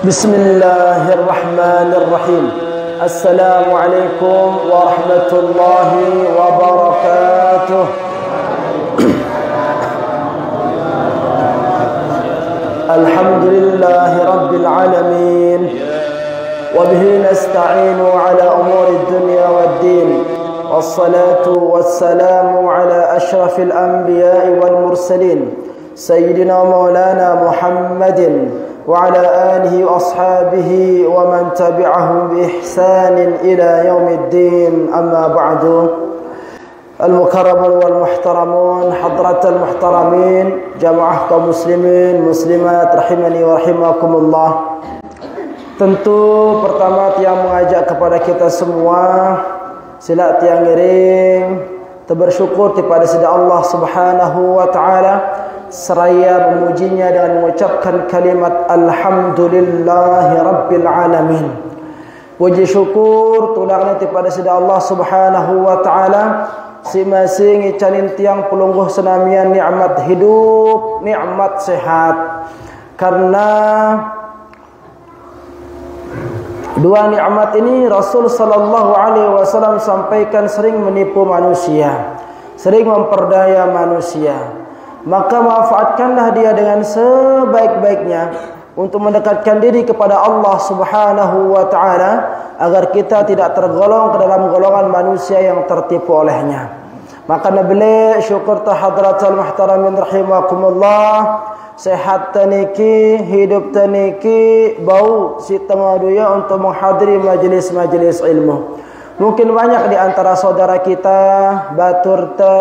Bismillahirrahmanirrahim. Assalamualaikum warahmatullahi wabarakatuh. Alhamdulillahi rabbil alamin. Wa bihi nasta'inu ala umuri dunya waddin. Wassalatu wassalamu ala ashrafil anbiya'i wal mursalin. Sayyidina maulana Muhammadin وعلى آله وأصحابه ومن تبعهم بإحسان إلى يوم الدين. أما بعد. المكرمون والمحترمون حضرة المحترمين جماعة kaum muslimin muslimat rahimani wa rahimakumullah. Tentu pertama tiang mengajak kepada kita semua sila tiang ngiring bersyukur kepada Sida Allah Subhanahu wa taala seraya memujinya dengan mengucapkan kalimat alhamdulillahi rabbil alamin. Puji syukur tulangnya kepada Sida Allah Subhanahu wa taala si-masing icanin tiang pelungguh senamian nikmat hidup, nikmat sehat. Karena dua nikmat ini Rasul sallallahu alaihi wasallam sampaikan sering menipu manusia, sering memperdaya manusia. Maka manfaatkanlah dia dengan sebaik-baiknya untuk mendekatkan diri kepada Allah Subhanahu wa taala agar kita tidak tergolong ke dalam golongan manusia yang tertipu olehnya. Maka nabila syukur ta hadratul muhtaramin rahimakumullah, sehat taniki, hidup taniki, bau si tamaduya untuk menghadiri majlis-majlis ilmu. Mungkin banyak di antara saudara kita batur ta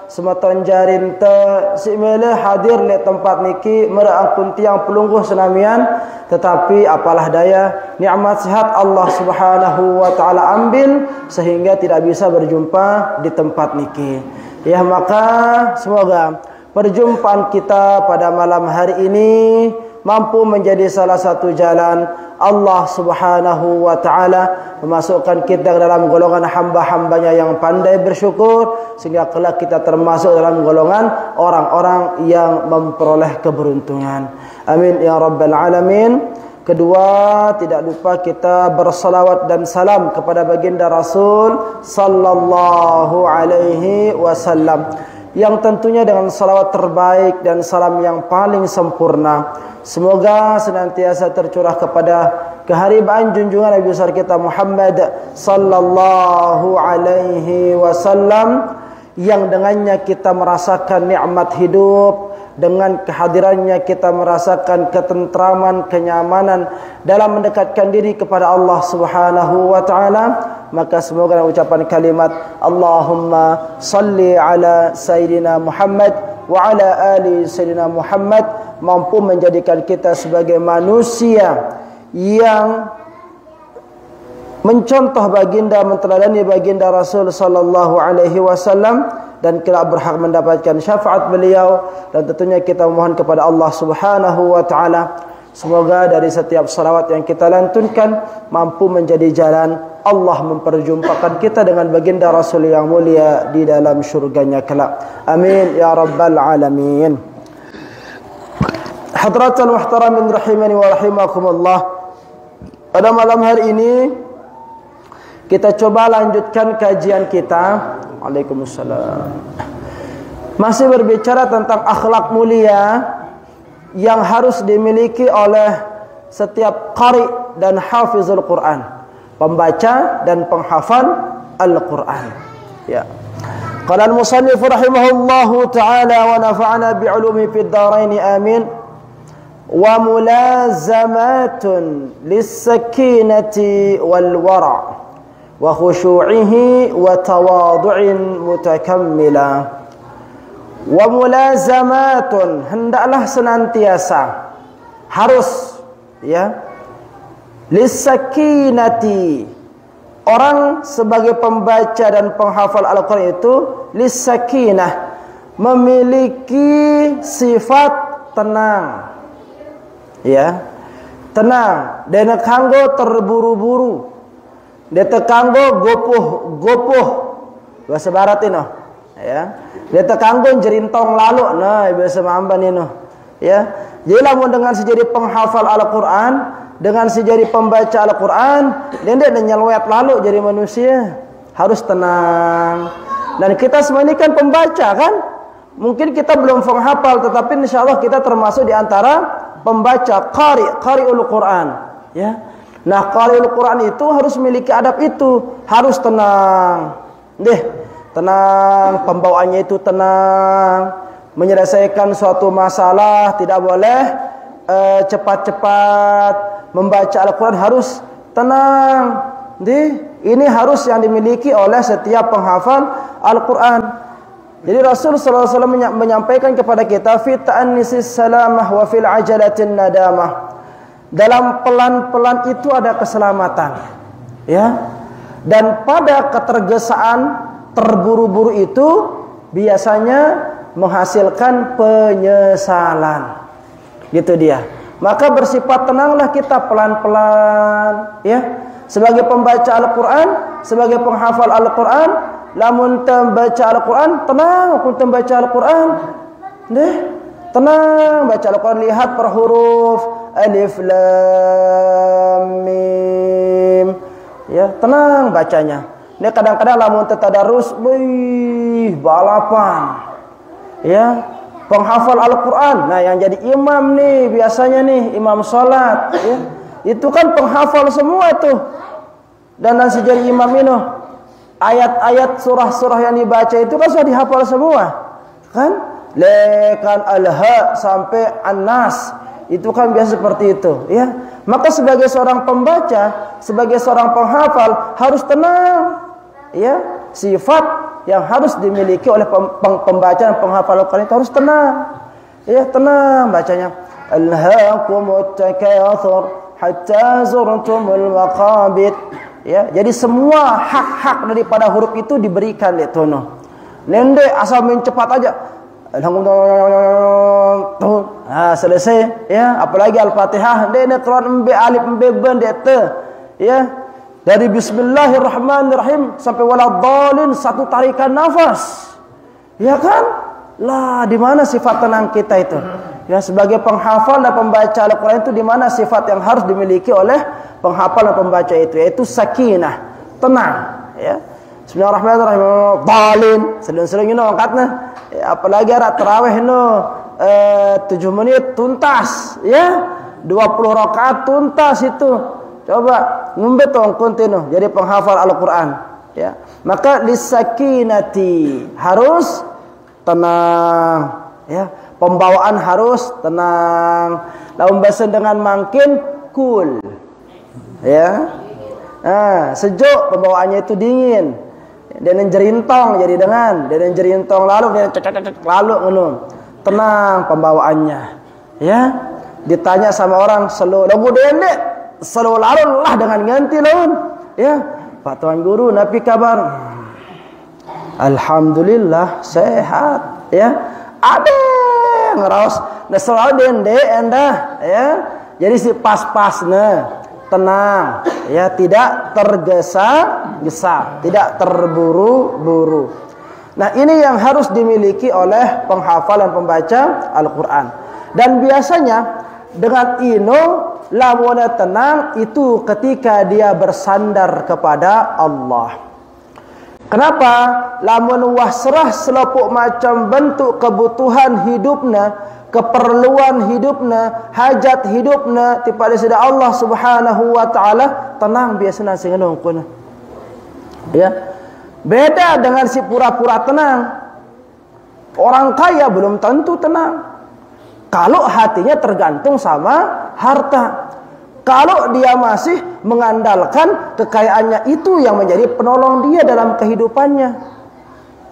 semeton jarin ta si mele hadir di tempat niki meraangkun tiang pelungguh senamian, tetapi apalah daya nikmat sehat Allah Subhanahu wa taala ambil sehingga tidak bisa berjumpa di tempat niki. Ya, maka semoga perjumpaan kita pada malam hari ini mampu menjadi salah satu jalan Allah Subhanahu wa taala memasukkan kita ke dalam golongan hamba-hambanya yang pandai bersyukur sehingga kelak kita termasuk dalam golongan orang-orang yang memperoleh keberuntungan. Amin ya rabbal alamin. Kedua, tidak lupa kita bersalawat dan salam kepada baginda Rasul sallallahu alaihi wasallam yang tentunya dengan salawat terbaik dan salam yang paling sempurna semoga senantiasa tercurah kepada keharibaan junjungan Nabi besar kita Muhammad sallallahu alaihi wasallam yang dengannya kita merasakan nikmat hidup, dengan kehadirannya kita merasakan ketentraman, kenyamanan dalam mendekatkan diri kepada Allah Subhanahu wa taala. Maka semoga dengan ucapan kalimat Allahumma salli ala Sayyidina Muhammad wa ala ali Sayyidina Muhammad mampu menjadikan kita sebagai manusia yang mencontoh baginda, menteladani baginda Rasul sallallahu alaihi wasallam dan kelak berhak mendapatkan syafaat beliau. Dan tentunya kita memohon kepada Allah Subhanahu wa taala semoga dari setiap salawat yang kita lantunkan mampu menjadi jalan Allah memperjumpakan kita dengan baginda Rasul yang mulia di dalam syurganya kelak. Amin ya rabbal alamin. Hadratul muhtaramin rahimani wa rahimakumullah. Pada malam hari ini kita coba lanjutkan kajian kita. Waalaikumsalam. Masih berbicara tentang akhlak mulia yang harus dimiliki oleh setiap qari dan hafizul Quran, pembaca dan penghafal Al-Quran. Ya. Qala al-musannif rahimahullahu ta'ala wa nafa'ana bi'ulumi fid dharain amin. Wa mulazamatun lis-sakinati wal wara' wa khushu'ihi wa tawadu'in mutakammila. Wa mulazamatun, hendaklah senantiasa, harus ya, lis-sakinati, orang sebagai pembaca dan penghafal Al-Quran itu lis-sakinah, memiliki sifat tenang. Ya, tenang, dan kanggo terburu-buru, dia tekanggo gopoh bahasa barat ini, ya, dia tekanggo jerintong lalu, nah bahasa mamban ini, ya. Jadi lamun dengan sejadi penghafal Al-Quran dengan si jadi pembaca Al-Quran, dia tidak nyelwet lalu jadi manusia. Harus tenang. Dan kita semua ini kan pembaca kan? Mungkin kita belum penghafal, tetapi insya Allah kita termasuk di antara pembaca, qari'ul Quran. Ya. Nah, qari'ul Quran itu harus memiliki adab itu. Harus tenang. Tenang, pembawaannya itu tenang. Menyelesaikan suatu masalah tidak boleh cepat-cepat. Membaca Al-Quran harus tenang. Ini harus yang dimiliki oleh setiap penghafal Al-Quran. Jadi Rasul SAW menyampaikan kepada kita fit ta'annisis salamah wa fil ajalatin nadamah. Dalam pelan-pelan itu ada keselamatan, ya. Dan pada ketergesaan, terburu-buru itu biasanya menghasilkan penyesalan. Gitu dia. Maka bersifat tenanglah kita pelan-pelan, ya. Sebagai pembaca Al-Quran, sebagai penghafal Al-Quran, lamun membaca Al-Quran, tenang pun membaca Al-Quran. Tenang baca Al-Quran, lihat per huruf alif lam mim. Ya, tenang bacanya. Ini kadang-kadang lamun tadarus, balapan. Ya, penghafal Al-Quran. Nah, yang jadi imam nih biasanya nih, imam salat, ya. Itu kan penghafal semua tuh. Dan si jadi imam ini ayat-ayat surah-surah yang dibaca itu kan sudah dihafal semua. Kan? Lekan al-ha sampai an-nas. Itu kan biasa seperti itu, ya. Maka sebagai seorang pembaca, sebagai seorang penghafal harus tenang. Ya, sifat yang harus dimiliki oleh pembaca dan penghafal Al-Quran itu harus tenang. Ya, tenang bacanya. Alhaakumut takatsur hatta zurtumul maqabir. Ya, jadi semua hak-hak daripada huruf itu diberikan di tono. Nende asal main cepat aja. Alhamdulillah, selesai, ya. Apalagi Al-Fatihah, dia keluar embe alif embe ben dia te, ya. Dari Bismillahirrahmanirrahim sampai waladhdallin satu tarikan nafas. Ya kan? Lah, di mana sifat tenang kita itu? Ya, sebagai penghafal dan pembaca Al-Quran itu di mana sifat yang harus dimiliki oleh penghafal dan pembaca itu, yaitu sakinah, tenang, ya. Bismillahirrahmanirrahim. Dhalin, sering-sering ini angkatnya. Ya, apalagi ada tarawih ini 7 menit tuntas, ya. 20 rakaat tuntas itu. Coba ngumbe tong kontinu jadi penghafal Al-Quran, ya. Maka lisakinati harus tenang, ya. Pembawaan harus tenang. Lalu bahasa dengan makin cool, ya. Sejuk, pembawaannya itu dingin. Dan jerintong jadi dengan jerintong lalu tenang pembawaannya, ya. Ditanya sama orang selo lagu dendek selo lalu lah dengan ganti laun, ya. Pak Tuan Guru napi kabar? Alhamdulillah sehat, ya. Ada ngeraos nah selalu dendek endah, ya. Jadi si pas-pasnya tenang, ya, tidak tergesa-gesa, tidak terburu-buru. Nah, ini yang harus dimiliki oleh penghafal dan pembaca Al-Quran. Dan biasanya dengan ino lamunnya tenang itu ketika dia bersandar kepada Allah. Kenapa? Lamun wasrah selapuk macam bentuk kebutuhan hidupnya, keperluan hidupnya, hajat hidupnya kepada sida Allah Subhanahu wa taala, tenang biasanya sing ngono. Ya. Beda dengan si pura-pura tenang. Orang kaya belum tentu tenang. Kalau hatinya tergantung sama harta. Kalau dia masih mengandalkan kekayaannya itu yang menjadi penolong dia dalam kehidupannya,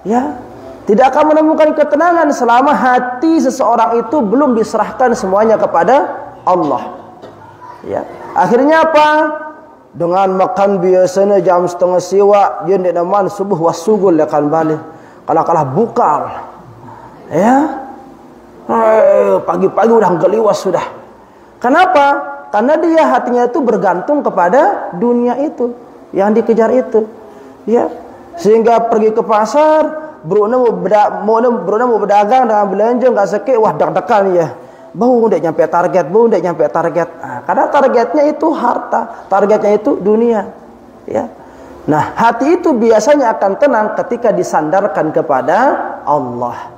ya, tidak akan menemukan ketenangan selama hati seseorang itu belum diserahkan semuanya kepada Allah. Ya, akhirnya apa? Dengan makan biasanya jam 6:30 siwa, dia tidak naman subuh wasugul akan balik. Kalah bukal, ya. Pagi-pagi udah geliwas sudah. Kenapa? Karena dia hatinya itu bergantung kepada dunia itu yang dikejar itu, ya. Sehingga pergi ke pasar, beruna mau berdagang dengan belanja nggak sekek, wah deg-degan ya. bau ndak nyampe target, bau ndak nyampe target. Nah, karena targetnya itu harta, targetnya itu dunia, ya. Nah, hati itu biasanya akan tenang ketika disandarkan kepada Allah.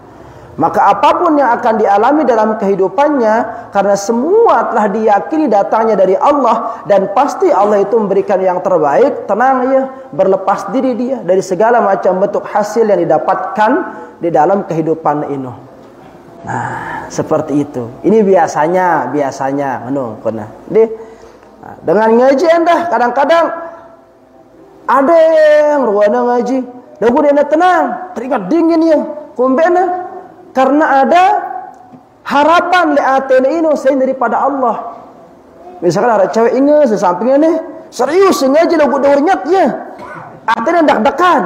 Maka apapun yang akan dialami dalam kehidupannya, karena semua telah diyakini datangnya dari Allah, dan pasti Allah itu memberikan yang terbaik, tenang ya, berlepas diri dia dari segala macam bentuk hasil yang didapatkan di dalam kehidupan ini. Nah, seperti itu. Ini biasanya dengan ngaji anda kadang-kadang ada yang ruana ngaji, lagu dia tenang, teringat dingin ya, kumbena. Karena ada harapan le'aten ini selain daripada Allah. Misalkan ada cewek ini sesampingnya nih, serius sengaja lagu deurnyat ya. Artinya dak-dakan.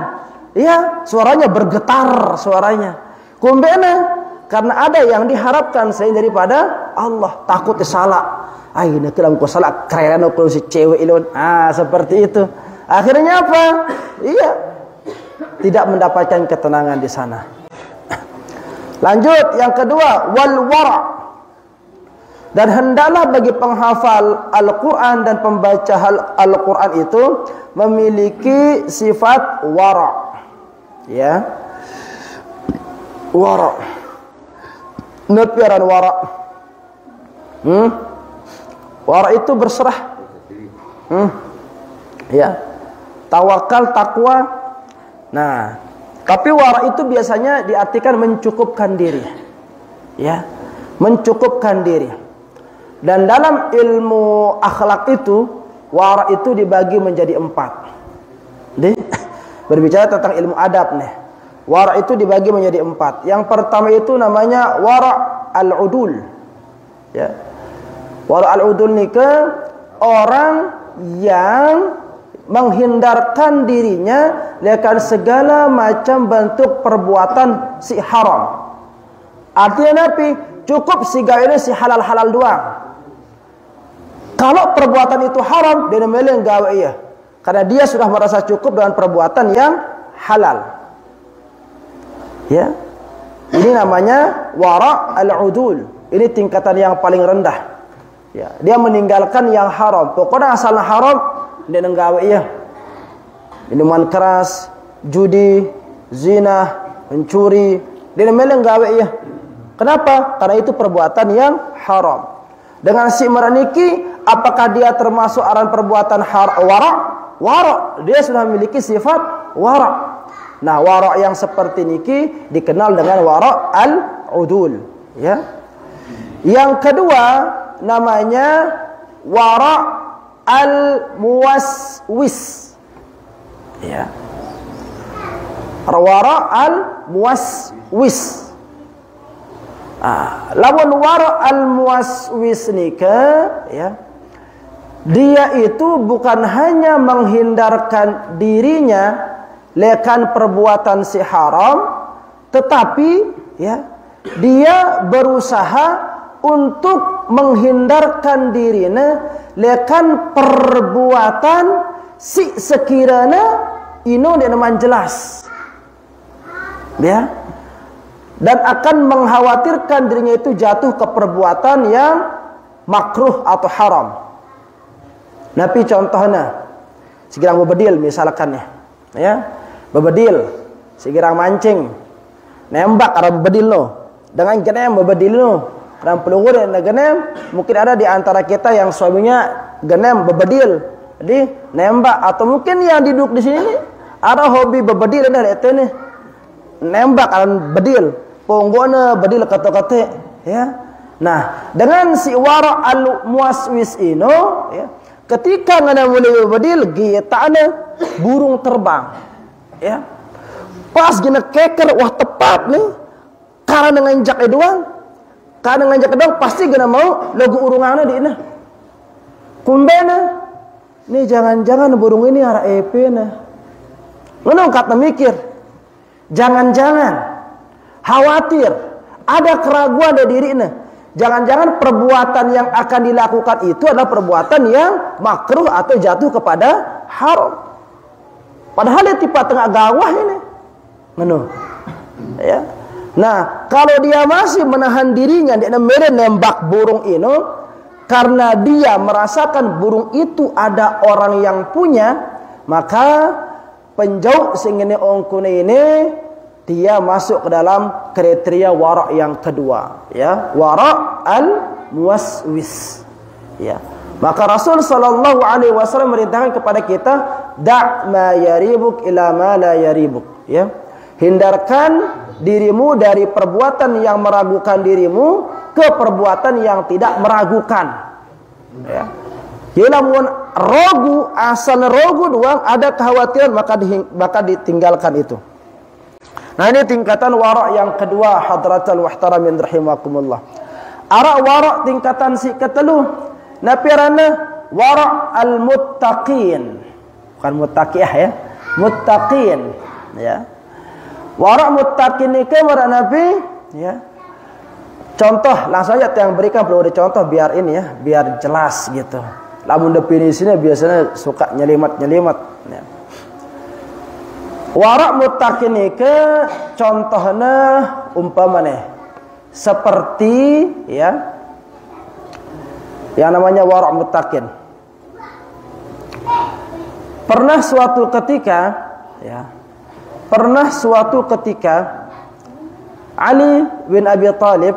Ya, suaranya bergetar suaranya. Kumbena karena ada yang diharapkan selain daripada Allah, takut salah. Ai nak dalam ko salah keren kalau si cewek ilon. Seperti itu. Akhirnya apa? Iya. Tidak mendapatkan ketenangan di sana. Lanjut yang kedua, wal wara'. Dan hendaklah bagi penghafal Al-Quran dan pembaca Al-Quran itu memiliki sifat wara'. Ya, wara'. Nepiaran wara'. Wara' itu berserah. Ya, tawakal, takwa. Nah, tapi wara itu biasanya diartikan mencukupkan diri. Ya, mencukupkan diri. Dan dalam ilmu akhlak itu, wara itu dibagi menjadi 4. Berbicara tentang ilmu adab nih. Wara itu dibagi menjadi 4. Yang pertama itu namanya wara al-udul. Ya. Wara al-udul nih ke orang yang menghindarkan dirinya dari segala macam bentuk perbuatan si haram. Artinya nabi cukup si gawe si halal-halal doang. Kalau perbuatan itu haram, dia namanya gawe iya. Karena dia sudah merasa cukup dengan perbuatan yang halal. Ya. Ini namanya wara al-udul. Ini tingkatan yang paling rendah. Ya, dia meninggalkan yang haram. Pokoknya asal haram dia nenggawe iya. Minuman keras, judi, zina, mencuri, dia nenggawe iya. Kenapa? Karena itu perbuatan yang haram. Dengan si mereniki, apakah dia termasuk aran perbuatan wara'? Wara', dia sudah memiliki sifat wara'. Nah, wara' yang seperti niki dikenal dengan wara' al-udul, ya. Yang kedua namanya wara' al-muwaswis. Ya. Wara' al-muwaswis. Lawan wara' al-muwaswis nika, ya. Dia itu bukan hanya menghindarkan dirinya lekan perbuatan si haram, tetapi ya, dia berusaha untuk menghindarkan dirinya lekan perbuatan si sekiranya ino dia nama jelas, ya, dan akan mengkhawatirkan dirinya itu jatuh ke perbuatan yang makruh atau haram. Nabi contohnya segera bebedil misalkan ya, bebedil segera mancing nembak arah bebedil no dengan genem bebedil no. Dan peluru yang genem, mungkin ada di antara kita yang suaminya genem bebedil, jadi nembak, atau mungkin yang duduk di sini nih, ada hobi bebedil dan itu nih, nembak akan bedil, ponggona bedil kata-kata, ya. Nah, dengan si wara' al-muwaswis ino, ya, ketika ngana mulai bebedil, gitana burung terbang, ya, pas gina keker, wah tepat nih, karena dengan jaknya doang. Kadang ngajak kedong pasti gak mau lagu urungannya di ini. Kumbena, nih jangan-jangan burung ini arah EP nah. Ngono kata mikir, jangan-jangan khawatir ada keraguan dari diri ini. Jangan-jangan perbuatan yang akan dilakukan itu adalah perbuatan yang makruh atau jatuh kepada haram. Padahal dia tipe tengah gawah ini. Ngono. Ya. Nah, kalau dia masih menahan dirinya dia nembak burung ini karena dia merasakan burung itu ada orang yang punya, maka penjauh singene ongkune ini dia masuk ke dalam kriteria wara' yang kedua, ya, wara' al-muwaswis. Ya. Maka Rasul sallallahu alaihi wasallam merintahkan kepada kita, da' ma yaribuk ila ma la yaribuk, ya. Hindarkan dirimu dari perbuatan yang meragukan dirimu ke perbuatan yang tidak meragukan. Ya. Ilamun rogu, asal rogu doang, ada kekhawatiran maka ditinggalkan itu. Nah, ini tingkatan wara' yang kedua, hadratal muhtaramin rahimakumullah. Wara' tingkatan si ketelu napirana wara' al-muttaqin. Bukan muttaqiyah, ya. Muttaqin, ya. Wara' muttaqin ini kemana Nabi, ya. Contoh langsung aja yang berikan perlu dicontoh biar ini, ya, biar jelas gitu. Lamun definisinya biasanya suka nyelimat-nyelimat, ya. Wara' muttaqin ini contohnya umpamanya seperti, ya, yang namanya wara' muttaqin. Pernah suatu ketika Ali bin Abi Thalib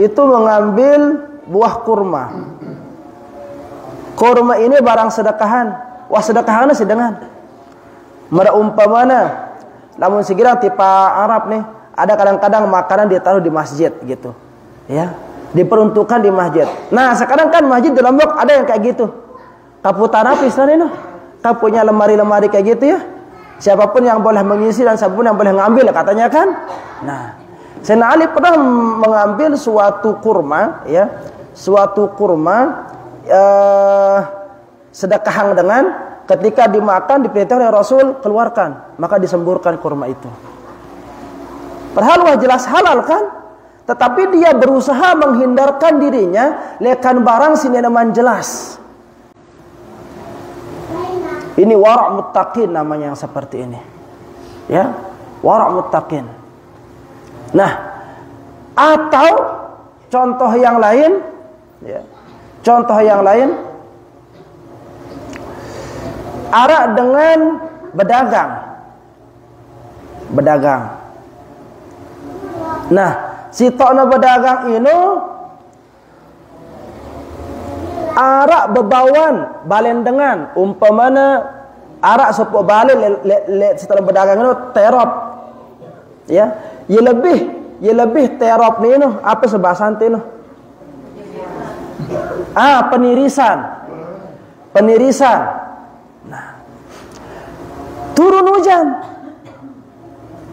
itu mengambil buah kurma. Kurma ini barang sedekahan. Wah, sedekahannya sedengan. Meraumpamana, namun segera tipe Arab nih, ada kadang-kadang makanan ditaruh di masjid gitu, ya, diperuntukkan di masjid. Nah, sekarang kan masjid di Lombok ada yang kayak gitu. Kaputan apa istilahnya? Punya lemari-lemari kayak gitu, ya. Siapapun yang boleh mengisi dan siapapun yang boleh mengambil, katanya kan. Nah, Sayyidina Ali pernah mengambil suatu kurma, ya, suatu kurma sedekahan dengan ketika dimakan diperintahkan oleh Rasul keluarkan, maka disemburkan kurma itu. Padahal wah jelas halal kan, tetapi dia berusaha menghindarkan dirinya lekan barang sini naman jelas. Ini wara' muttaqin namanya yang seperti ini, ya, wara' muttaqin. Nah, atau contoh yang lain, ya, contoh yang lain, arak dengan berdagang. Nah, si tokna berdagang ini arak bebawan balen dengan umpamana arak sepuk balen setelah berdagang itu terop, ya, ya lebih terop ni no, apa sebahasan tu no, penirisan. Nah, turun hujan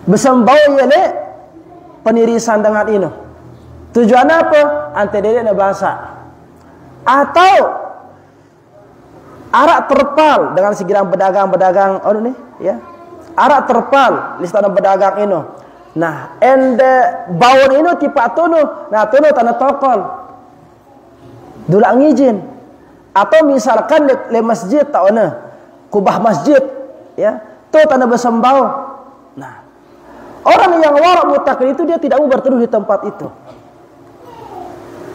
besembau ya le penirisan dengan ini. Tujuan apa? Antara dia bahasa. Atau arak terpal dengan segera berdagang oh ni, ya. Arak terpal di sana berdagang ini. Nah, ende bawon ini tipe tunu. Nah, tunu tanah tokol. Dulang izin. Atau misalkan le masjid tauna, kubah masjid, ya. Tu tanah bersembau. Nah, orang yang wara' muttaqin itu dia tidak mau berteduh di tempat itu.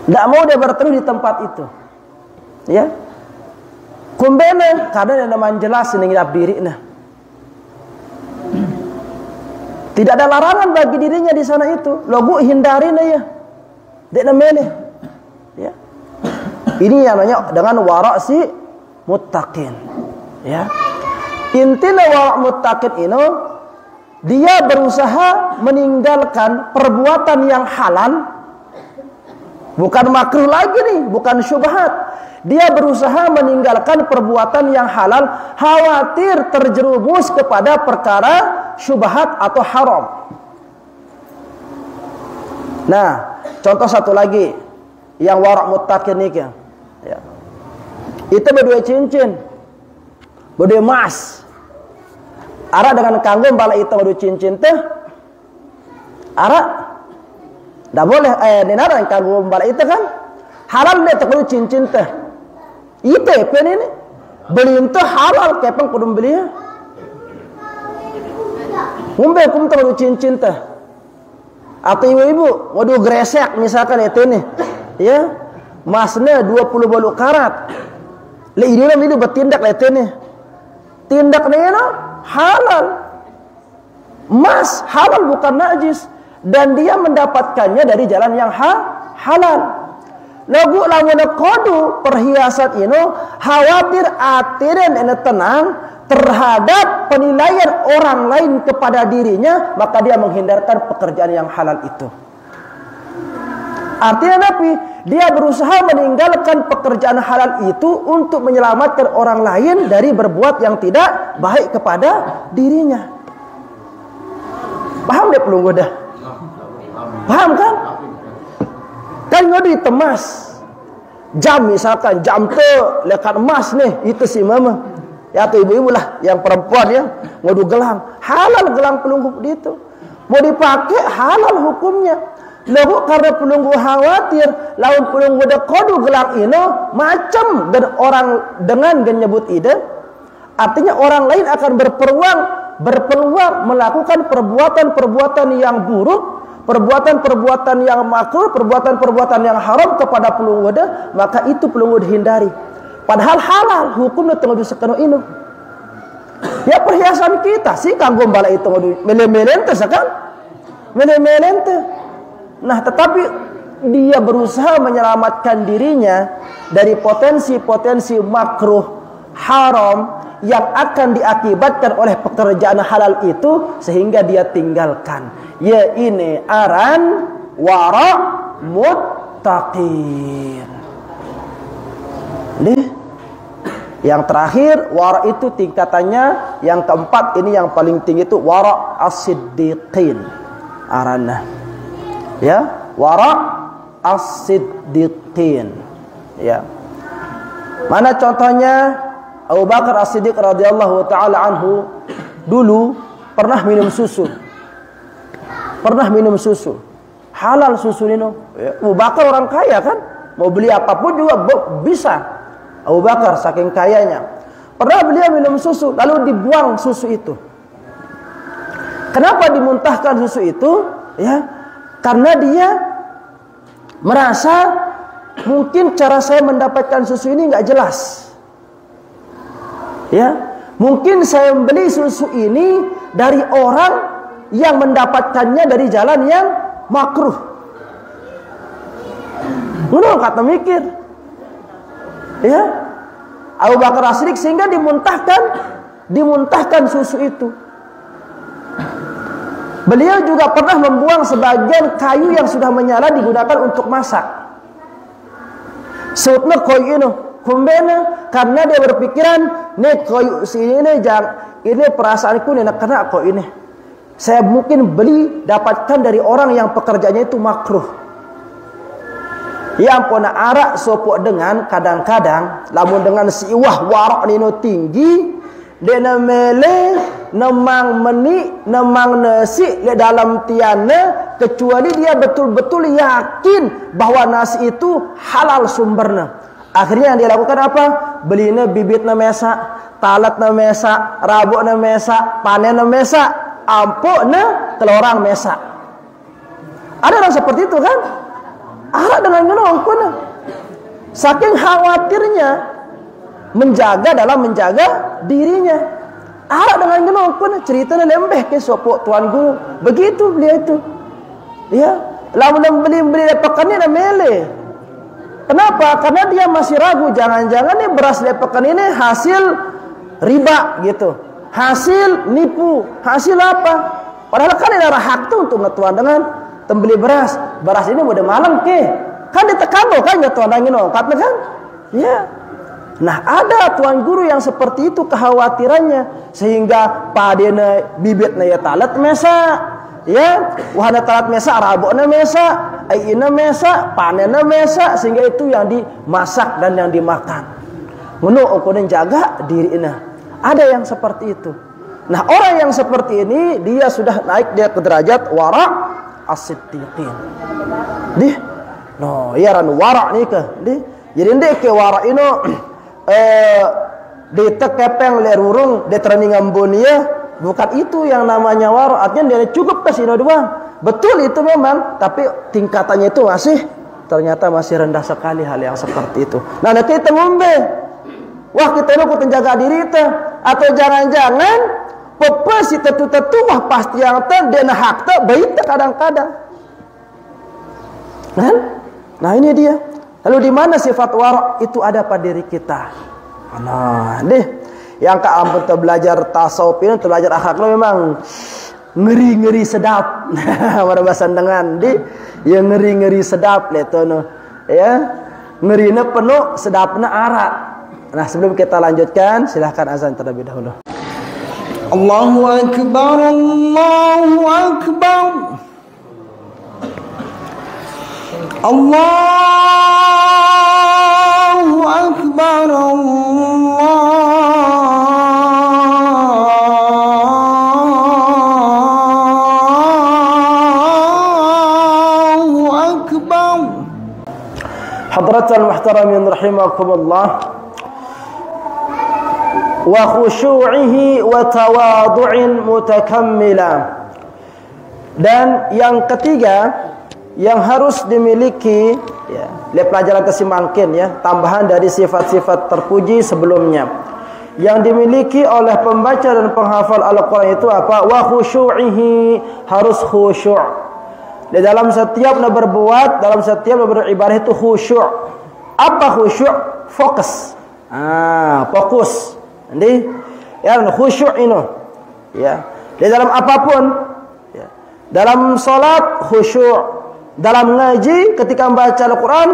Tidak mau dia berteduh di tempat itu, ya. Kumbena karena nama jelas ini ngidap diri nah. Tidak ada larangan bagi dirinya di sana itu. Logo hindari na ya. Dek namanya, ya. Ini yang namanya dengan wara' si muttaqin, ya. Intinya wara' muttaqin ini dia berusaha meninggalkan perbuatan yang halal. Bukan makruh lagi nih, bukan syubhat. Dia berusaha meninggalkan perbuatan yang halal, khawatir terjerumus kepada perkara syubhat atau haram. Nah, contoh satu lagi yang wara' muttaqin ini, ya. Itu berdua cincin, berdua emas. Arak dengan kanggo bala itu berdua cincin teh. Arak dah boleh dinara yang kanggo bala itu kan halal dia tak perlu cincin teh. Itu apa ini? Beli itu halal kepeng kudu beli ya. Ngombe kum tak perlu cincin teh. Atau ibu-ibu waduh gresek misalkan itu nih, ya masnya 20 balu karat, le ini itu bertindak le itu nih, tindak nih halal, emas halal bukan najis, dan dia mendapatkannya dari jalan yang halal. Lagu lawan kodu perhiasan ini khawatir atiran ene tenang terhadap penilaian orang lain kepada dirinya, maka dia menghindarkan pekerjaan yang halal itu. Artinya apa? Dia berusaha meninggalkan pekerjaan halal itu untuk menyelamatkan orang lain dari berbuat yang tidak baik kepada dirinya. Paham deh pelunggu dah? Paham kan? Kan ngodi temas jam misalkan, jam tu lekat emas nih, itu si mama. Ya atau ibu-ibu lah yang perempuan ya, ngodu gelang, halal gelang pelunggu itu. Mau dipakai halal hukumnya. Lalu karena pelunggu khawatir lawan pelunggu de kodu gelang ini macam dan orang dengan menyebut ide, artinya orang lain akan berpeluang melakukan perbuatan-perbuatan yang buruk, perbuatan-perbuatan yang makruh, perbuatan-perbuatan yang haram kepada pelunggu de, maka itu pelunggu dihindari. Padahal halal hukumnya tengah disekeno ini. Ya perhiasan kita sih kanggo bala itu mele-melente kan? Mele-melente. Nah, tetapi dia berusaha menyelamatkan dirinya dari potensi-potensi makruh haram yang akan diakibatkan oleh pekerjaan halal itu, sehingga dia tinggalkan. Ya ini aran wara muttaqin. Nih, yang terakhir wara itu tingkatannya yang keempat, ini yang paling tinggi itu wara as-siddiqin. Arana. Ya, wara as-siddiqin. Ya. Mana contohnya? Abu Bakar As-Siddiq radhiyallahu taala anhu dulu pernah minum susu. Pernah minum susu. Halal susu ini. Ya. Abu Bakar orang kaya kan? Mau beli apapun juga bisa. Abu Bakar saking kayanya. Pernah beliau minum susu, lalu dibuang susu itu. Kenapa dimuntahkan susu itu? Ya, karena dia merasa mungkin cara saya mendapatkan susu ini nggak jelas. Ya, mungkin saya membeli susu ini dari orang yang mendapatkannya dari jalan yang makruh. Menurut kata mikir. Ya, Abu Bakar As-Siddiq sehingga dimuntahkan susu itu. Beliau juga pernah membuang sebagian kayu yang sudah menyala digunakan untuk masak. Sebutnya kayu ini, kumbena, karena dia berpikiran, nih kayu sini ini perasaanku nih nak kena kayu ini. Saya mungkin beli dapatkan dari orang yang pekerjaannya itu makruh. Yang pun arak sopok dengan kadang-kadang lamun dengan siwah warak nino tinggi dena mele nemang meni nemang nasi di dalam tiana, kecuali dia betul-betul yakin bahwa nasi itu halal sumbernya. Akhirnya yang dia lakukan apa? Belinya bibitna mesak, talatna mesak, rabukna mesak, panenna mesak, ampukna telorang mesak. Ada orang seperti itu kan? Ada dengan menongkon. Saking khawatirnya dalam menjaga dirinya. Ada dengan menongkon. Ceritanya lembeh ke sopok tuan guru. Begitu beliau itu. Ya, lamun beli lepakan ini mele. Kenapa? Karena dia masih ragu. Jangan-jangan nih beras lepakan ini hasil riba gitu. Hasil nipu. Hasil apa? Padahal kan ada hak tuh untuk ngetuan dengan tembeli beras ini udah malam ke kan ditekan kan ya tuan angin kan ya. Nah ada tuan guru yang seperti itu kekhawatirannya, sehingga padena bibitnya ya talat mesa ya, wahana talat mesa rabokna mesa aina mesa panenna mesa, sehingga itu yang dimasak dan yang dimakan menurut ukuran jaga dirinya. Ada yang seperti itu. Nah orang yang seperti ini dia sudah naik dia ke derajat wara as-siddiqin. Dih, no, ya ran wara ni ke, dih. Jadi ndek ke wara ino de tekepeng le rurung de trani ngambonia Bukan itu yang namanya waro. Artinya dia cukup ke sini doang. Betul itu memang, tapi tingkatannya itu ternyata masih rendah sekali hal yang seperti itu. Nah, kita ngombe. Wah, kita lu jaga diri kita. Atau jangan-jangan pepes tetu-tetu wah pasti yang dena hak baik kadang-kadang. Kan? Nah, ini dia. Lalu di mana sifat waro itu ada pada diri kita? Nah, deh. Yang ampun belajar tasawuf ini, belajar akhlak lo memang ngeri-ngeri sedap. Pada bahasa dengan di ya ngeri-ngeri sedap letono. Ya. Ngerina penuh, sedapna arak. Nah, sebelum kita lanjutkan, silahkan azan terlebih dahulu. Allahu akbar, Allahu akbar. Allahu akbar, Allahu akbar. Hadratul muhtaramin rahimakumullah. Wa khusyu'ihi wa tawadu'in mutakammila. Dan yang ketiga yang harus dimiliki ya, lihat pelajaran kesimangkin ya, tambahan dari sifat-sifat terpuji sebelumnya. Yang dimiliki oleh pembaca dan penghafal Al-Qur'an itu apa? Wa khusyu'ihi, harus khusyuk. Di dalam setiap berbuat, dalam setiap beribadah itu khusyuk. Apa khusyuk? Fokus. Fokus. Jadi, ya khusyuk ini. Ya. Di dalam apapun, ya. Dalam salat khusyuk, dalam ngaji ketika membaca Al-Qur'an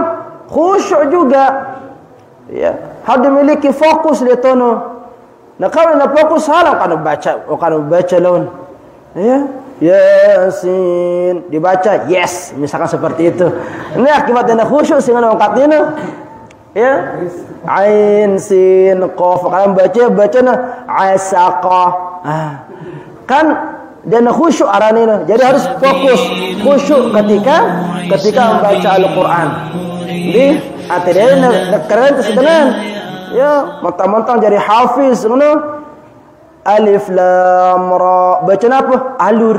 khusyuk juga. Ya, harus dimiliki fokus di tono. Nah, kalau nak fokus halang kan baca lawan. Ya, Yasin dibaca yes, misalkan seperti itu. Ini akibatnya khusyuk sehingga angkat ini. Ya, ain sin qaf, kalau baca asaqa. Kan dan khusyuk arane. Jadi harus fokus khusyuk ketika membaca Al-Qur'an. Di atene keren kesedenan. Ya, mentang-mentang jadi hafiz ngono. Alif lam ra. Baca apa? Alur.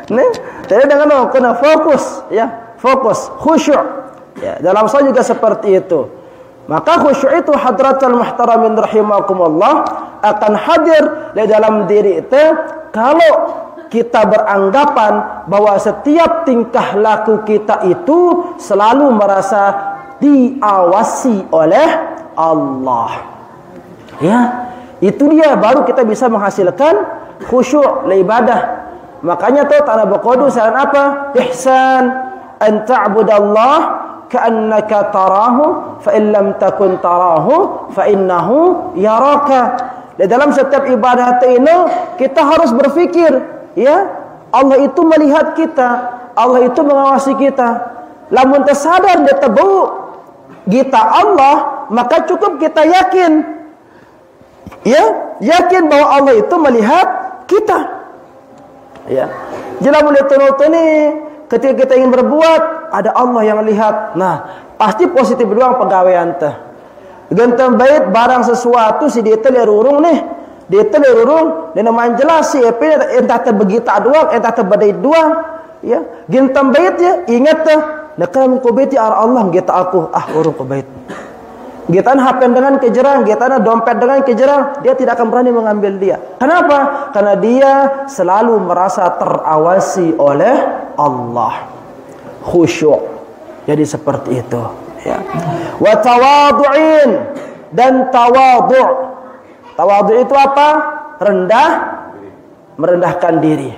Nih, jadi dengan kena fokus ya, fokus khusyuk. Ya, dalam salat juga seperti itu. Maka khusyuk itu hadratul muhtaramin rahimakumullah akan hadir di dalam diri itu kalau kita beranggapan bahwa setiap tingkah laku kita itu selalu merasa diawasi oleh Allah. Ya, itu dia baru kita bisa menghasilkan khusyuk li ibadah. Makanya tuh tanah berkodu saran apa? Ihsan an ta'budallah ka'annaka tarahu fa in lam takun tarahu fa innahu yaraka. Di dalam setiap ibadah ini kita harus berpikir, ya, Allah itu melihat kita, Allah itu mengawasi kita. Lamun tersadar dia tebu kita Allah, maka cukup kita yakin. Ya, yakin bahwa Allah itu melihat kita. Ya. Jadi lamun ini ketika kita ingin berbuat, ada Allah yang lihat. Nah, pasti positif doang pegawaian teh. Genteng bait barang sesuatu si dia teh urung nih. Dia teh urung dan namanya jelas si entah teh begita doang, entah teh badai doang. Ya, genteng bait ya, ingat teh. Nakam ku bait ya Allah kita aku urung ku bait. Gitaan HP dengan kejerang, gitaan dompet dengan kejerang, dia tidak akan berani mengambil dia. Kenapa? Karena dia selalu merasa terawasi oleh Allah. Khusyuk. Jadi seperti itu, ya. Wa tawadu'in, dan tawadhu'. Tawadhu' itu apa? Rendah, merendahkan diri.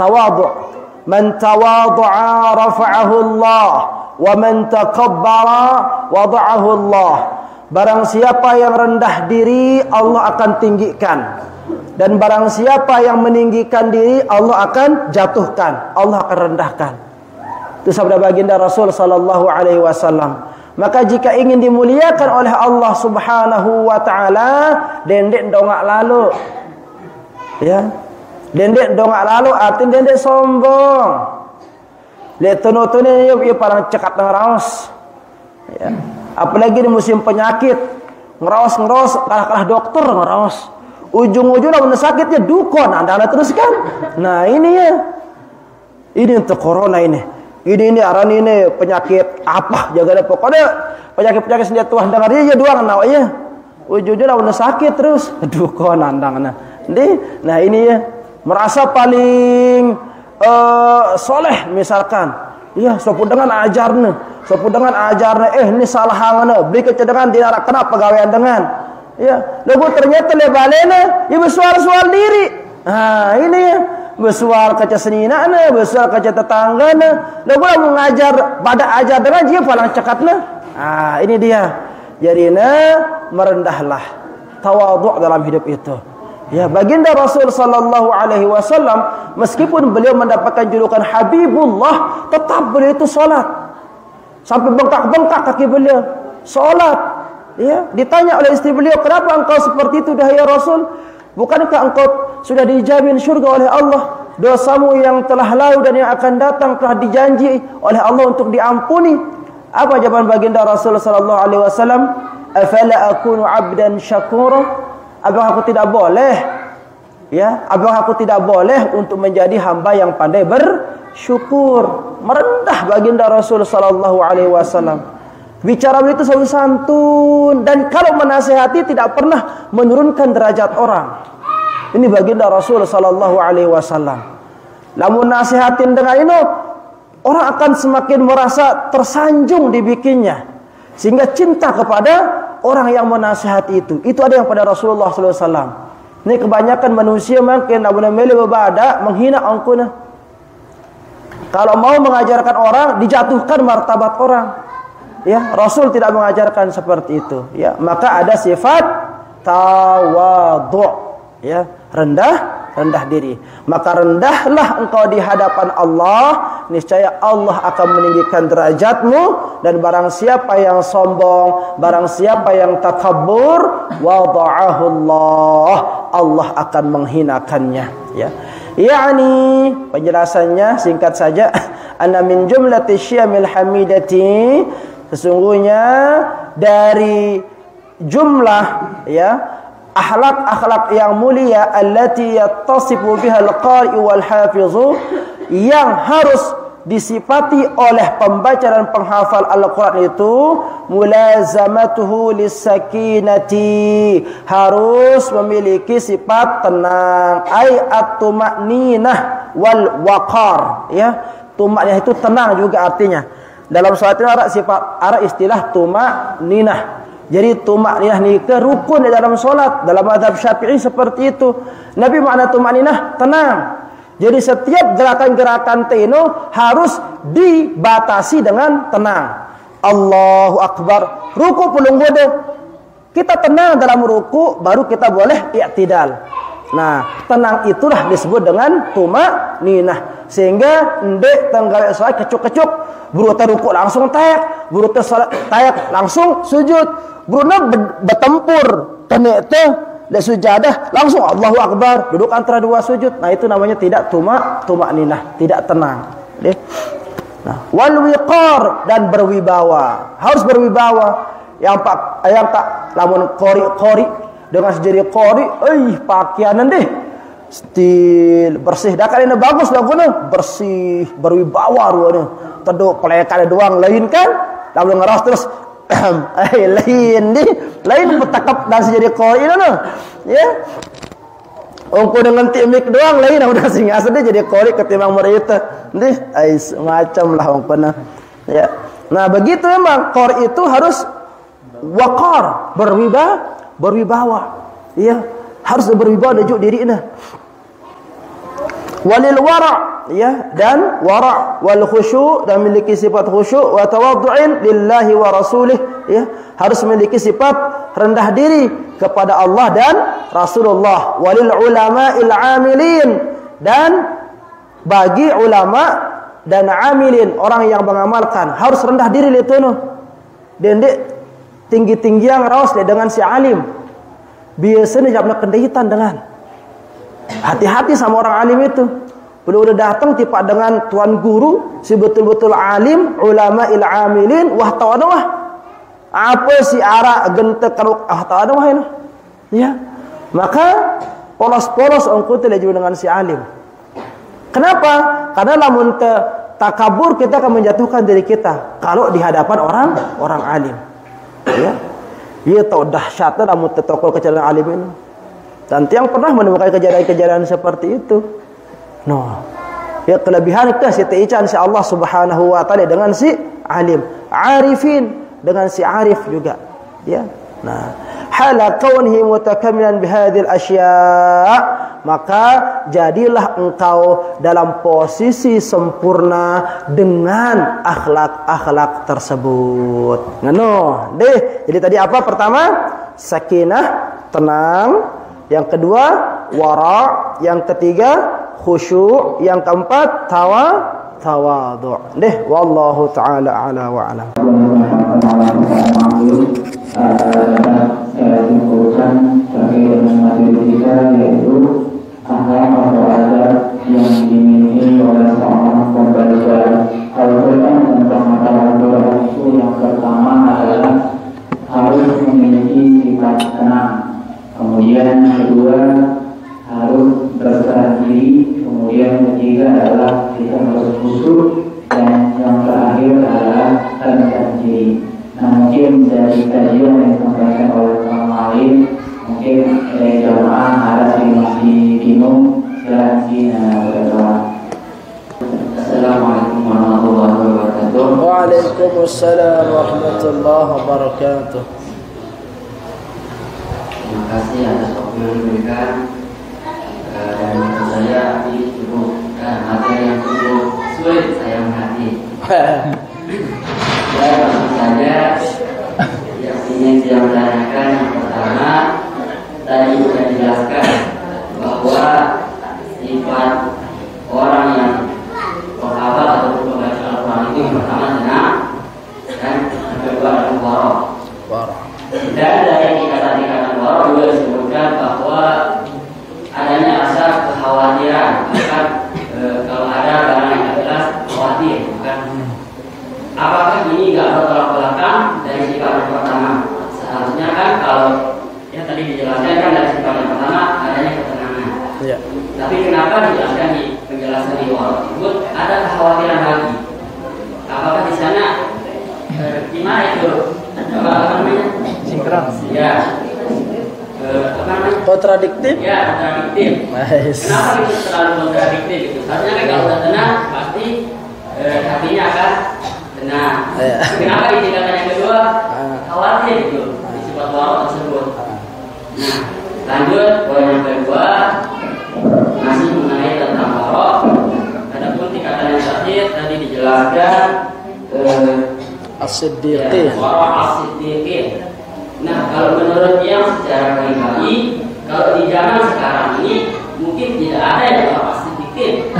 Tawadhu'. Man tawadhu'a rafa'ahu Allah. Wa man takabbara wada'ahu Allah. Barang siapa yang rendah diri, Allah akan tinggikan. Dan barang siapa yang meninggikan diri, Allah akan jatuhkan, Allah akan rendahkan. Itu sabda baginda Rasul sallallahu alaihi wasallam. Maka jika ingin dimuliakan oleh Allah Subhanahu wa taala, dendek dongak lalu. Ya. Dendek dongak lalu artinya dendek sombong. Lihat tono-tono ini parang cekat ngeraos. Ya. Apalagi di musim penyakit, ngeraos kalah dokter ngeraos. ujung-ujungnya mun sakitnya dukon anda teruskan. Nah ini ya, ini untuk corona ini aran ini penyakit apa jaga pokoknya penyakit sendia Tuhan dengar dia doang nawanya ujung-ujungnya mun sakit terus dukon andang. Nah ini ya merasa paling soleh misalkan, iya sopu dengan ajarna ini salah hangana beri kecedengan tidak kena pegawaian dengan, ya lagu ternyata lebalena ya bersual diri. Nah ini ya bersual kaca seninana bersual kaca tetanggana lagu mengajar pada ajar dengan dia paling cekatna. Ah ini dia jadinya merendahlah tawadhu dalam hidup itu. Ya, baginda Rasul sallallahu alaihi wasallam meskipun beliau mendapatkan julukan Habibullah, tetap beliau itu salat. Sampai bengkak-bengkak kaki beliau. Salat. Ya, ditanya oleh istri beliau, "Kenapa engkau seperti itu dahai Rasul? Bukankah engkau sudah dijamin syurga oleh Allah? Dosamu yang telah lalu dan yang akan datang telah dijanji oleh Allah untuk diampuni." Apa jawaban baginda Rasul sallallahu alaihi wasallam? "Afala akunu 'abdan syakura?" Apakah aku tidak boleh? Ya, apakah aku tidak boleh untuk menjadi hamba yang pandai bersyukur? Merendah baginda Rasul sallallahu alaihi wasallam. Bicara begitu selalu santun dan kalau menasihati tidak pernah menurunkan derajat orang. Ini baginda Rasul sallallahu alaihi wasallam. Lamun nasihatin dengan ini, orang akan semakin merasa tersanjung dibikinnya sehingga cinta kepada orang yang menasihati itu. Itu ada yang pada Rasulullah SAW. Ini kebanyakan manusia makin abuna mele berbada menghina angkuna. Kalau mau mengajarkan orang dijatuhkan martabat orang. Ya, Rasul tidak mengajarkan seperti itu. Ya, maka ada sifat tawadhu. Ya, rendah diri. Maka rendahlah engkau di hadapan Allah, niscaya Allah akan meninggikan derajatmu, dan barang siapa yang sombong, barang siapa yang takabur, wada'ahu Allah akan menghinakannya, ya. Yani penjelasannya singkat saja, anna min jumlati syamil hamidati, sesungguhnya dari jumlah ya akhlak-akhlak yang mulia allati yattasifu biha al-qari wal hafizu, yang harus disifati oleh pembaca dan penghafal Al-Quran itu, mulazamatuhu lisakinati, harus memiliki sifat tenang, ay at-tuma'ninah wal waqar, ya. Tuma'ninah itu tenang juga artinya. Dalam salat ini ada istilah tuma'ninah. Jadi tuma'ninah ni ke rukun di dalam solat. Dalam mazhab Syafi'i seperti itu. Nabi makna tuma'ninah tenang. Jadi setiap gerakan-gerakan teno harus dibatasi dengan tenang. Allahu Akbar. Ruku pulung bodoh. Kita tenang dalam ruku, baru kita boleh i'tidal. Nah, tenang itulah disebut dengan tuma'ninah. Sehingga ndek tenggawe salat kecuk-kecuk, buru ruku langsung tayak, buru tayak langsung sujud. Bruna bertempur tenete le sujadah langsung Allahu Akbar, duduk antara dua sujud. Nah, itu namanya tidak tuma'ninah, tidak tenang. Nah, wal wiqar, dan berwibawa. Harus berwibawa. Yang tak lamun qori dengan sejari qori, pakaianan deh stil bersih dah kan, ini bagus laguna, bersih, berwibawa ruana. Teduk pelekane doang lain kan, lalu ngeras terus lain petakap dan sejadi qori itu, ya. Ongko dengan timik doang lain udah singa sedih jadi qori ketimbang mereka. Macam lah ongkona. Ya. Nah, begitu memang qori itu harus waqar, berwibawa. Ya, harus berwibawa dejuk dirinya. Walil wara', ya, dan wara' wal khusyu', dan memiliki sifat khusyuk, wa tawaddu'in lillahi wa rasulih, ya, harus memiliki sifat rendah diri kepada Allah dan Rasulullah. Walil ulama'il 'amilin, dan bagi ulama dan amilin, orang yang mengamalkan, harus rendah diri letono. Dendek tinggi-tinggi yang raus dengan si alim. Biasanya jawabnya kendahitan dengan hati-hati sama orang alim itu. Udah datang tiba dengan tuan guru, si betul-betul alim, ulama il amilin, wah tahu wah. Apa si ara gentek kalau tahu wah ini. Ya. maka polos-polos engkau tidak juga dengan si alim. Kenapa? Karena lamun takabur kita akan menjatuhkan diri kita kalau di hadapan orang alim. Ya. Dia tahu dahsyatnya lamun tetokol kejadian alim ini. Dan yang pernah menemukan kejadian-kejadian seperti itu. Ya kelebihan kita si Ican si Allah Subhanahu wa taala dengan si alim, arifin dengan si arif juga. Ya. Nah, hala kaunihi mutakamilan bihadhil asya', maka jadilah engkau dalam posisi sempurna dengan akhlak-akhlak tersebut. Ngono deh. Jadi tadi apa? Pertama, sakinah, tenang. Yang kedua, wara. Yang ketiga, khusyuk. Yang keempat, tawadhu'. Deh, wallahu taala ala wa alam. Saya simpulkan terkait dengan materi kita, yaitu akhlak atau adab yang dimiliki oleh seorang pembelajar. Kalau kita tentang masalah itu, yang pertama adalah harus memiliki sifat tenang. Kemudian yang kedua harus berserah diri. Kemudian ketiga adalah kita harus khusyuk. Dan yang terakhir adalah rendah diri. Nah, mungkin dari kajian yang disampaikan oleh Pak Malim, mungkin jamaah harus masih bingung, silakan berdoa. Assalamualaikum warahmatullahi wabarakatuh. Waalaikumsalam warahmatullahi wabarakatuh. Terima kasih atas waktu yang diberikan, dan menurut saya ini cukup materi yang cukup sulit saya mengerti. Ya, langsung saja yang ingin saya menanyakan. Yang pertama, tadi sudah dijelaskan bahwa sifat orang yang penghafal atau pembaca Al-Quran itu yang pertama tenang, dan yang kedua adalah wara. Dan dari kata-kata wara juga disebutkan bahwa adanya rasa kekhawatiran, bahkan kalau ada barang yang jelas khawatir, bukan. Apakah ini nggak bertolak belakang dari sifat yang pertama? Seharusnya kan kalau yang tadi dijelaskan kan dari sifat yang pertama adanya ketenangan. Ya. Tapi kenapa dijelaskan di penjelasan di awal tersebut ada kekhawatiran lagi? Apakah di sana gimana itu? Apa namanya? Sinkron. Ya. Apa namanya? Kontradiktif? Ya, kontradiktif. Nice. Kenapa itu terlalu kontradiktif itu? Seharusnya kan kalau udah tenang pasti hatinya akan tenang. Kenapa di tingkatan yang kedua khawatir gitu di sifat wara tersebut? Nah, lanjut poin yang kedua masih mengenai tentang wara. Adapun tingkatan yang terakhir tadi dijelaskan as-siddiqin. Wara as-siddiqin. Nah, kalau menurut yang secara pribadi, kalau di zaman sekarang ini mungkin tidak ada yang wara as-siddiqin.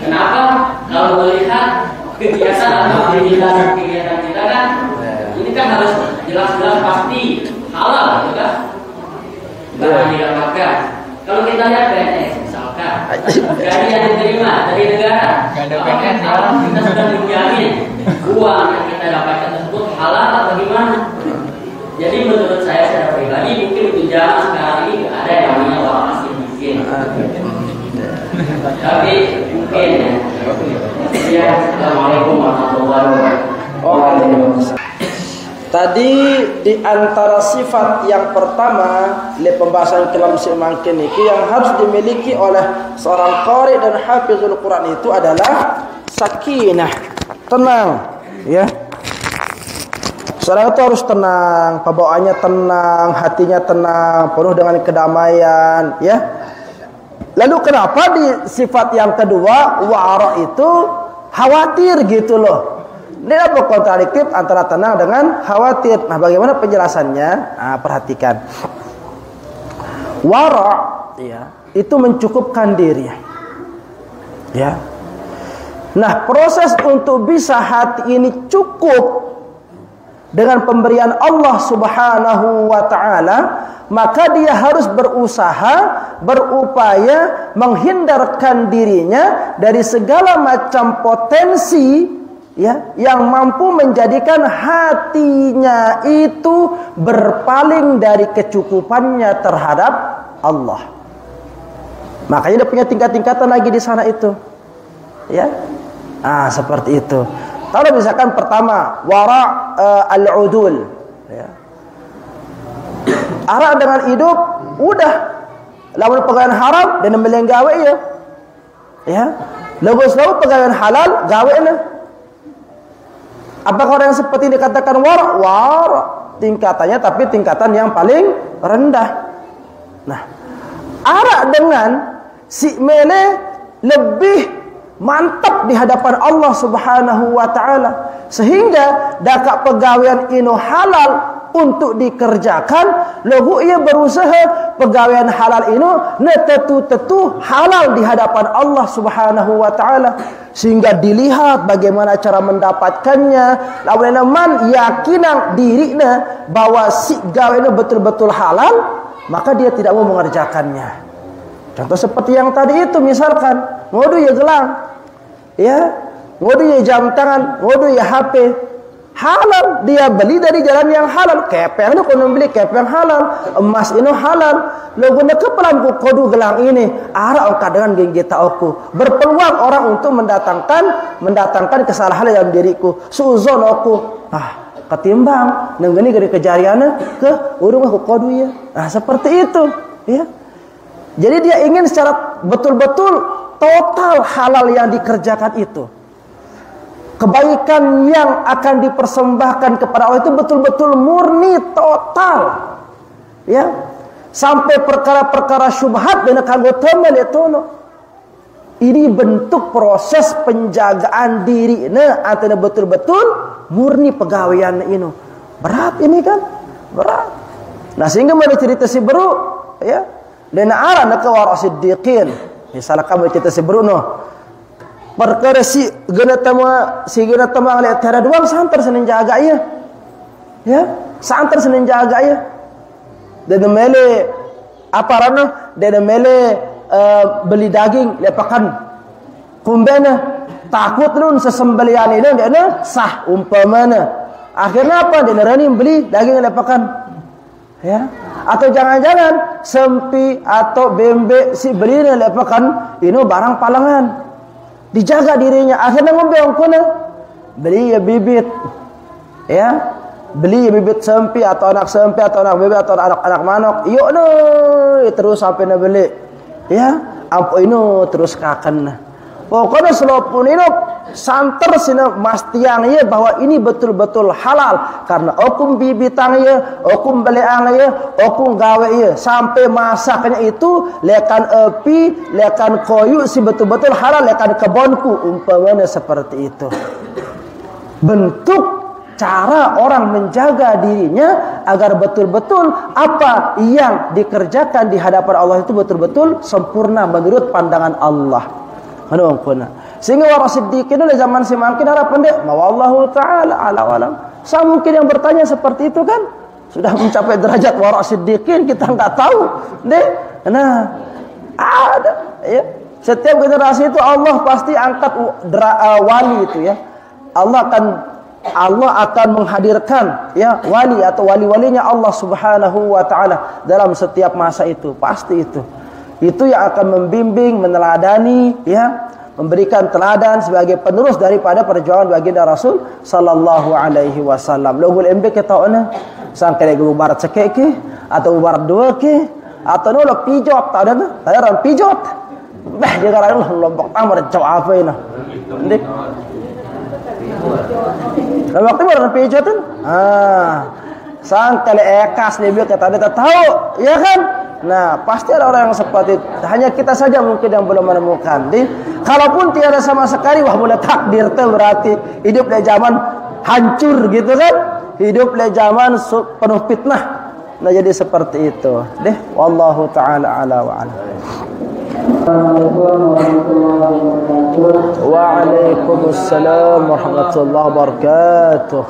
Kenapa? Kalau melihat kebiasaan atau kegiatan kita kan ini kan harus jelas-jelas pasti halal, gitu kan? Barang didapatkan. Kalau kita lihat PNS misalkan, gaji yang diterima dari negara, kita sudah menjamin uang yang kita dapatkan tersebut halal atau bagaimana? Jadi menurut saya secara pribadi mungkin untuk zaman sekarang ini tidak ada yang namanya wara as-siddiqin. Tapi mungkin ya. Assalamualaikum warahmatullahi wabarakatuh. Tadi di antara sifat yang pertama di pembahasan kalam semangkin ini yang harus dimiliki oleh seorang qari dan hafizul Quran itu adalah sakinah, tenang, ya. Seorang itu harus tenang, pembawaannya tenang, hatinya tenang, penuh dengan kedamaian, ya. Lalu kenapa di sifat yang kedua wara itu khawatir gitu loh? Ini apa kontradiktif antara tenang dengan khawatir? Nah, bagaimana penjelasannya? Nah, perhatikan. Wara, ya, itu mencukupkan diri. Ya. Nah, proses untuk bisa hati ini cukup dengan pemberian Allah Subhanahu wa taala, maka dia harus berusaha, berupaya menghindarkan dirinya dari segala macam potensi, ya, yang mampu menjadikan hatinya itu berpaling dari kecukupannya terhadap Allah. Makanya dia punya tingkat-tingkatan lagi di sana itu. Ya. Seperti itu. Kalau misalkan pertama wara al-udul, ya. Ara dengan hidup udah lawan pegawai haram dan membeli gawe ya. Ya. Lalu pegawai halal gawe na. Apakah orang yang seperti ini dikatakan wara tingkatannya, tapi tingkatan yang paling rendah. Nah, ara dengan si mele lebih mantap di hadapan Allah Subhanahu wa taala, sehingga dakak pegawaian ino halal untuk dikerjakan, lalu ia berusaha pegawaian halal ino tetu halal di hadapan Allah Subhanahu wa taala, sehingga dilihat bagaimana cara mendapatkannya. Lawan man yakinan dirina bahwa si gawe ino betul-betul halal, maka dia tidak mau mengerjakannya. Contoh seperti yang tadi itu, misalkan ngodo ya gelang, ya, ngodo ya jam tangan, ngodo ya HP, halal, dia beli dari jalan yang halal. Kepeng itu kono beli kepeng halal, emas ini halal. Lo guna kepelan ku kodu gelang ini, ara oka dengan genggeta aku, berpeluang orang untuk mendatangkan kesalahan dalam diriku, suuzon aku. Ketimbang nenggeni dari kejariannya ke urung aku kodu ya. Seperti itu, ya. Jadi dia ingin secara betul-betul total halal yang dikerjakan itu. Kebaikan yang akan dipersembahkan kepada Allah itu betul-betul murni, total. Ya. Sampai perkara-perkara syubhat dan anggota meletono. Ini bentuk proses penjagaan diri antara betul-betul murni pegawaian ini. Berat ini kan? Berat. Nah, sehingga mana cerita si beru, ya. Dan arah nak wara siddiqin. Misalnya kamu cerita si beru no. Perkara si gena tama ngeliat tiada doang santar senin jaga ya. Ya, santar senin jaga ya. Dan mele apa rana? Dan mele beli daging lepakan kumbena takut nun sesembelian ini dia sah umpamana. Akhirnya apa? Dia nerani beli daging lepakan. Ya. Atau jangan-jangan sempi atau bembe si beli lepakan ini barang palangan. Dijaga dirinya, akhirnya ngomong kuna beli ya bibit, ya beli ya bibit sempi atau anak sempi atau anak bebek atau anak manok, yuk no terus sampai na beli, ya ampo ino terus kakan. Pokoknya selopun ino santer sina mastiang ya bahwa ini betul-betul halal karena okum bibitang ya, okum beleang ya, okum gawe ya, sampai masaknya itu lekan api, lekan koyu si betul-betul halal, lekan kebonku umpamanya seperti itu. Bentuk cara orang menjaga dirinya agar betul-betul apa yang dikerjakan di hadapan Allah itu betul-betul sempurna menurut pandangan Allah. Sehingga wara siddiqin itu zaman si mungkin arah pendek mawallahu taala ala walam. Saya mungkin yang bertanya seperti itu kan sudah mencapai derajat wara siddiqin, kita enggak tahu deh. Nah, ada ya. Setiap generasi itu Allah pasti angkat wali itu ya. Allah akan menghadirkan ya wali atau wali-walinya Allah Subhanahu wa taala dalam setiap masa itu, pasti itu. Itu yang akan membimbing, meneladani, ya, memberikan teladan sebagai penerus daripada perjuangan baginda Rasul sallallahu alaihi wasallam. Logul embe kita ona sangkale gubar cekek ke atau gubar dua ke atau no pijot ada na, tayaran pijot. Bah dia garang lombok tamar jawab apa ini. Ndik. Waktu baru pijot kan? Sangkale ekas dia kata ada tahu, ya kan? Nah, pasti ada orang yang seperti itu. Hanya kita saja mungkin yang belum menemukan. Kalaupun tiada sama sekali, wah mulai takdir itu berarti hidup di zaman hancur gitu kan? Hidup di zaman penuh fitnah. Nah, jadi seperti itu. Wallahu taala ala wa ala. Waalaikumsalam warahmatullahi wabarakatuh.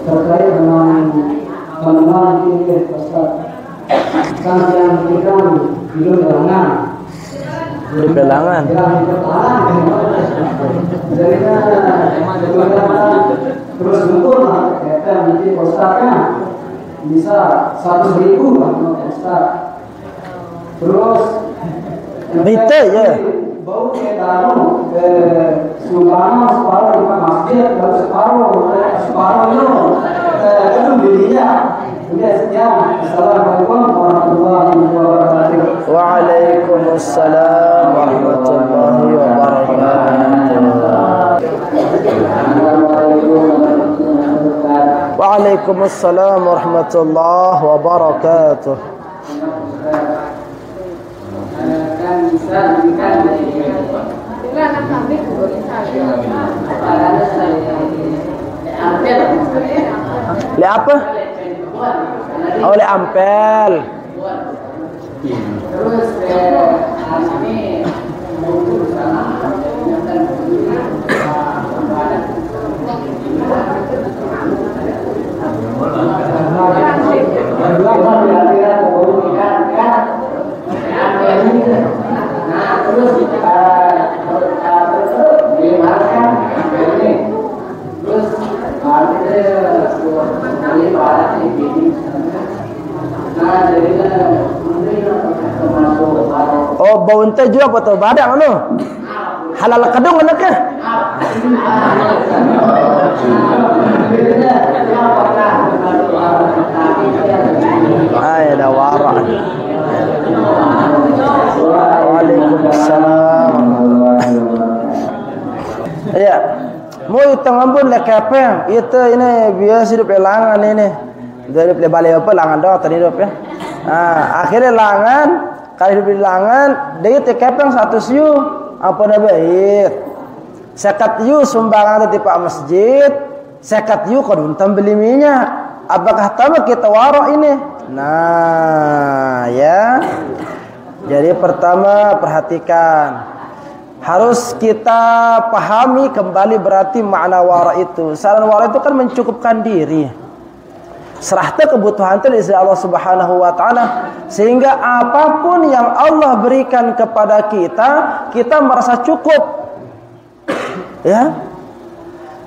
Terkait dengan teman-teman ini Ustaz, kan yang kita hidup belangan di belangan jadi terus betul lah kita nanti Ustaznya bisa 100.000 Ustaz. Terus Bete ya. bau kayak taruh sumbangan separuh di masjid, lalu separuh itu dirinya. Udah sekian. Assalamualaikum warahmatullahi wabarakatuh. Waalaikumsalam warahmatullahi wabarakatuh. Waalaikumsalam warahmatullahi wabarakatuh. Le apa? Oleh ampel. Terus ini oh, bau ente juga apa tuh? Badak anu? Halal kedung anaknya? Ada warak. Waalaikumsalam. Ya, mau itu ngambun le kepeng. Itu ini biasa hidup langan ini. Dari balai apa langan dah tadi hidup ya. Akhirnya langan, kalau hidup di langan, dia itu kepeng 100 yu. Apa dah baik? Sekat yu sumbangan di pak masjid. Sekat yu kalau untam beli minyak. Apakah tahu kita warok ini? Nah, ya. Jadi pertama perhatikan, harus kita pahami kembali berarti makna wara itu. Saran wara itu kan mencukupkan diri. Serahta kebutuhan itu dari Allah Subhanahu wa taala, sehingga apapun yang Allah berikan kepada kita, kita merasa cukup. Ya.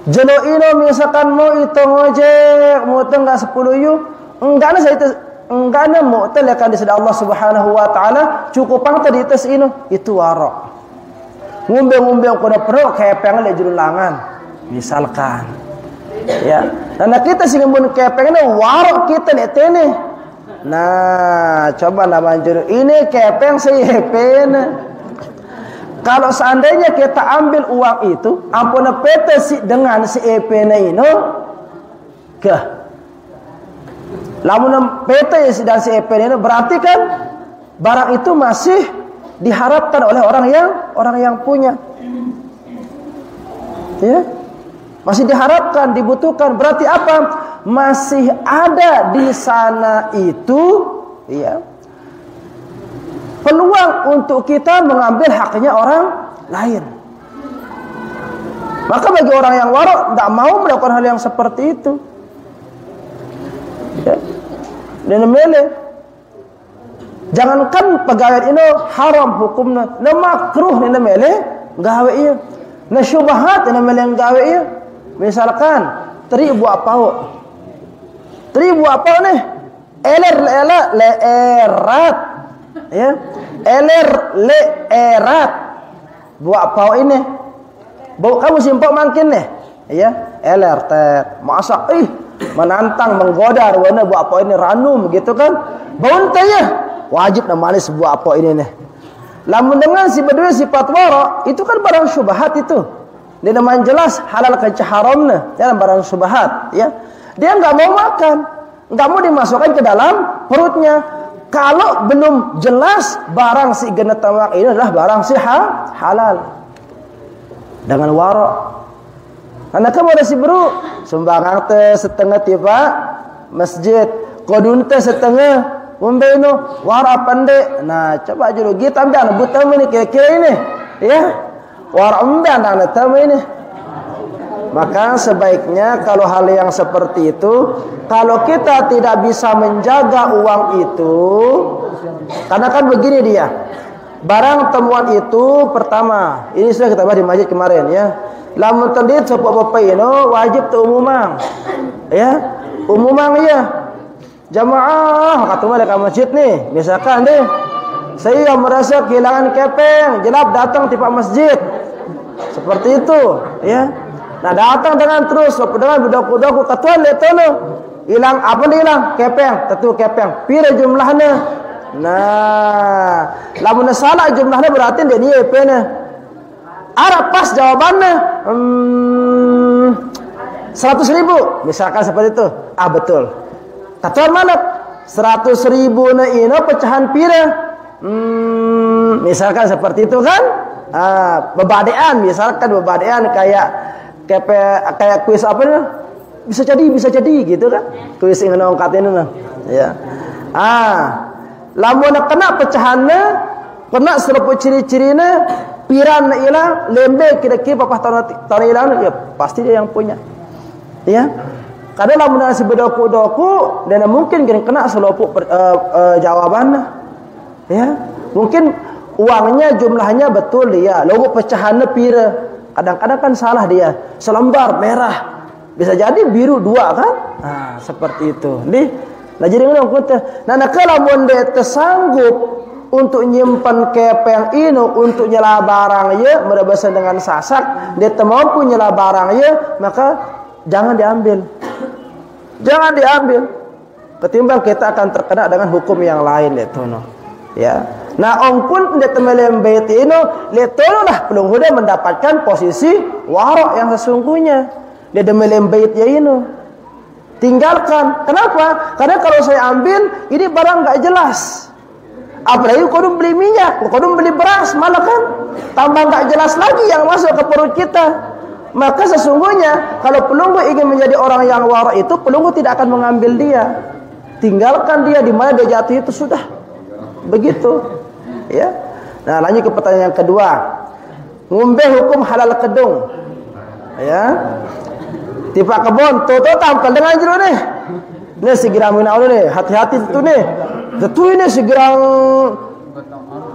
Jelo ino misalkan mau itu ngojek, mau itu enggak 10 yu, enggak ada itu enggak ada mau itu lekan di sisi Allah Subhanahu wa taala, cukupang tadi itu wara. Ngumbe-ngumbe kuda perlu kayak pengen le julangan. Misalkan. Ya, dan kita sih ngembun kepengnya warok kita nih tene. Nah, coba nama juru ini kepeng seyepen. Kalau seandainya kita ambil uang itu, ampun PT si dengan si EP-nya ini, ke. Lamun PT dan si EP-nya ini berarti kan barang itu masih diharapkan oleh orang yang punya. Ya. Masih diharapkan, dibutuhkan. Berarti apa? Masih ada di sana itu, ya, peluang untuk kita mengambil haknya orang lain. Maka bagi orang yang warok, tidak mau melakukan hal yang seperti itu. Ya. Dan mele, jangankan pegawai ini haram hukumnya, na makruh ni mele gawe iya, na syubhat ni mele gawe iya. Misalkan teribu apa? Teribu apa nih? Leerat, ya, leerat. Buat apa ini? Bau kamu simpok makin nih, ya, tet. Masak, menantang, menggoda, warna buat apa ini ranum, begitu kan? Bau entahnya wajib namanis buat apa ini nih. Lamun dengan si berdua sifat wara, itu kan barang syubhat itu. Dia namanya jelas halal ke haramnya, dalam barang syubhat, ya. Dia enggak mau makan, enggak mau dimasukkan ke dalam perutnya. Kalau belum jelas barang si genetamak ini adalah barang si halal. Dengan wara. Karena kamu ada si bro, sumbangan teh setengah tiba masjid, kodun teh setengah umbeno wara pandai. Nah, coba aja lu kita ambil buta ini kira-kira ini, ya. Warambang dan tamu ini. Maka sebaiknya kalau hal yang seperti itu, kalau kita tidak bisa menjaga uang itu, karena kan begini dia, barang temuan itu pertama, ini sudah kita bahas di masjid kemarin ya. Lamun tendit sebuah bapak ini wajib tu umumang, ya, umumang ya. Jamaah kata mereka masjid nih, misalkan deh saya merasa kehilangan kepeng, jelap datang di Pak masjid. Seperti itu, ya. Nah, datang dengan terus dengan budak-budak katuan letono. Hilang apa nih hilang? Kepeng, tentu kepeng. Pira jumlahnya? Nah, lamun salah jumlahnya berarti dia ni epena. Arab pas jawabannya 100.000 misalkan seperti itu. Ah betul. Katuan mana? 100.000 na ino pecahan pira? Misalkan seperti itu kan? Bebadean misalkan bebadean kayak kuis apa nih? Bisa jadi gitu kan? Kuis ingin ngangkatin nah. Ya. Lamun kena pecahannya, kena seruput ciri-cirina, piran ilang, lembe kira-kira papah tahun ilang, ya pasti dia yang punya. Ya. Kadang lamun si bedoku-doku dan mungkin kena selopuk jawabannya. Ya. Mungkin uangnya jumlahnya betul dia, logo pecahannya pira. Kadang-kadang kan salah dia. Selembar merah. Bisa jadi biru 2 kan? Nah, seperti itu. Nah jadi ngomong kita. Nah kalau dia tersanggup untuk nyimpan kepeng ini untuk nyela barang ya, merebasan dengan sasak, dia mampu nyela barang ya, maka jangan diambil. Jangan diambil. Ketimbang kita akan terkena dengan hukum yang lain itu no. Ya. Nah, pun dia temelem bait ini, letono lah pelunggu dia mendapatkan posisi warok yang sesungguhnya. Dia temelem baitnya ini. Tinggalkan. Kenapa? Karena kalau saya ambil, ini barang enggak jelas. Apalagi kodum beli minyak, kodum beli beras, malah kan tambah enggak jelas lagi yang masuk ke perut kita. Maka sesungguhnya kalau pelunggu ingin menjadi orang yang warok itu, pelunggu tidak akan mengambil dia. Tinggalkan dia di mana dia jatuh itu sudah. Begitu. Ya. Nah, lanjut ke pertanyaan yang kedua. Ngombe hukum halal kedung. Ya. Tiba kebon, toto tampil dengan jero nih. Ini segera mina nih, hati-hati itu nih. Tentu ini segera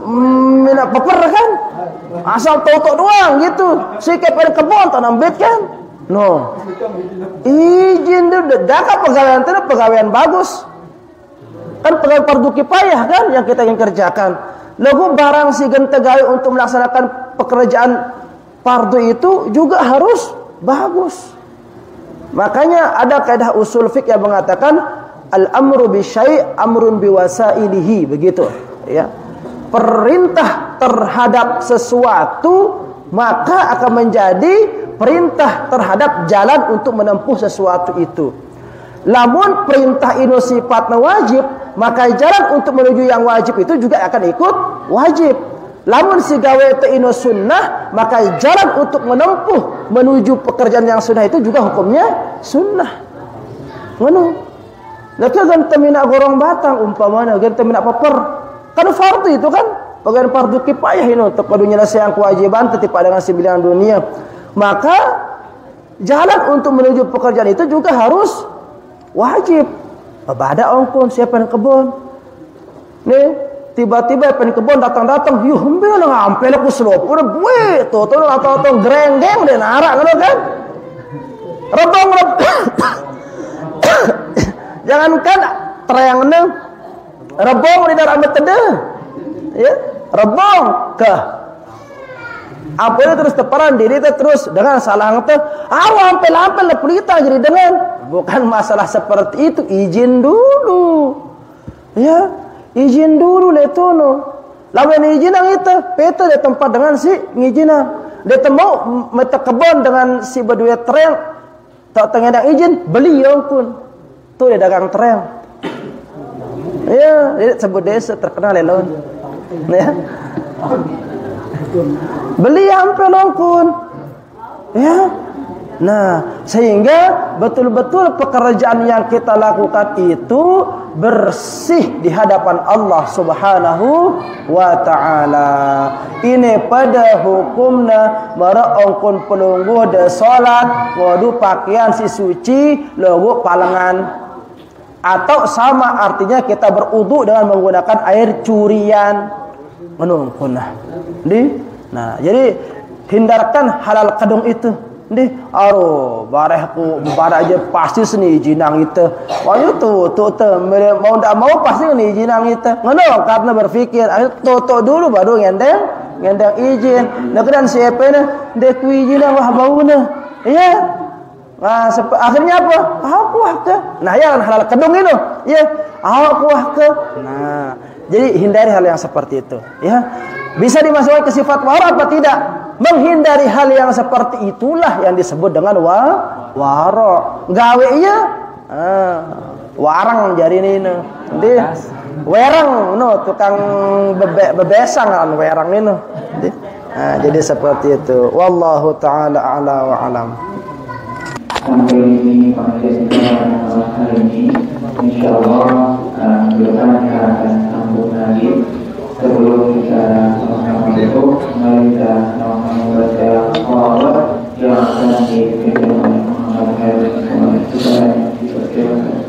mina peper kan? Asal toto doang gitu. Si kepen kebon tanam bet kan? No. Izin dulu, dah pegawaian itu pegawaian bagus. Kan pegawai fardu kifayah kan yang kita ingin kerjakan. Lalu barang si gentegai untuk melaksanakan pekerjaan fardu itu juga harus bagus. Makanya ada kaidah usul fiqh yang mengatakan al-amru bi syai' amrun bi wasailihi, begitu ya. Perintah terhadap sesuatu maka akan menjadi perintah terhadap jalan untuk menempuh sesuatu itu. Lamun perintah ini sifatnya wajib, maka jalan untuk menuju yang wajib itu juga akan ikut wajib. Lamun si gawe te ino sunnah, maka jalan untuk menempuh menuju pekerjaan yang sunnah itu juga hukumnya sunnah. Ngono. Lha ganta mina gorong batang umpamanya ganta mina paper. Kan fardu itu kan, bagian fardu kifayah ini untuk kudu nyelesaikan kewajiban tetipa dengan sembilan dunia. Maka jalan untuk menuju pekerjaan itu juga harus wajib. Ada ongkon siapa yang kebon. Nih tiba-tiba pen kebon datang-datang, yuh hembel ngampel aku selop, udah gue tuh atau gereng-geng deh narak kan, rebong jangankan terangnya rebong di dalam metode, ya rebong ke apa itu terus teparan diri terus dengan salah ngete, ampel pelita jadi dengan bukan masalah seperti itu, izin dulu, ya. Izin dulu letono. Lawan izin yang itu, peta di tempat dengan si ngizina. Dia temu meta kebon dengan si berdua tereng. Tak tengah izin beli yang pun. Tu dia dagang tereng. Ya, dia sebut desa terkenal lelon. Ya. Beli ampel pun. Ya. Nah, sehingga betul-betul pekerjaan yang kita lakukan itu bersih di hadapan Allah Subhanahu wa taala. Ini pada hukumna bara ongkon pelungguh de salat ngadu pakaian si suci logo palengan. Atau sama artinya kita berwudu dengan menggunakan air curian. Menungkunah. Nah, jadi hindarkan halal kadung itu. Deh, aro barehku barak je pasti seni jinang kita. Wah tu mau tak mau pasti ni jinang kita. Ngono karena berfikir, ayo toto dulu baru ngendeng izin. Nak dan siapa ni? Dek izin wah bau ni. Ya. Nah, akhirnya apa? Aku ke. Nah, yang halal kedung itu. Ya, aku ke. Nah, jadi hindari hal yang seperti itu, ya. Bisa dimasukkan ke sifat wara apa tidak? Menghindari hal yang seperti itulah yang disebut dengan wara. Gawe iya. Warang jari ini. Jadi werang tukang bebesang kan werang ini. Nah, jadi seperti itu. Wallahu taala a'la wa alam. Sampai ini konten kita malam hari ini, insyaallah kita akan sambung lagi. Sebelum kita sama-sama duduk, mari kita sama-sama baca shalawat yang akan dipimpin oleh Muhammad Haris oleh kita yang dipersilakan.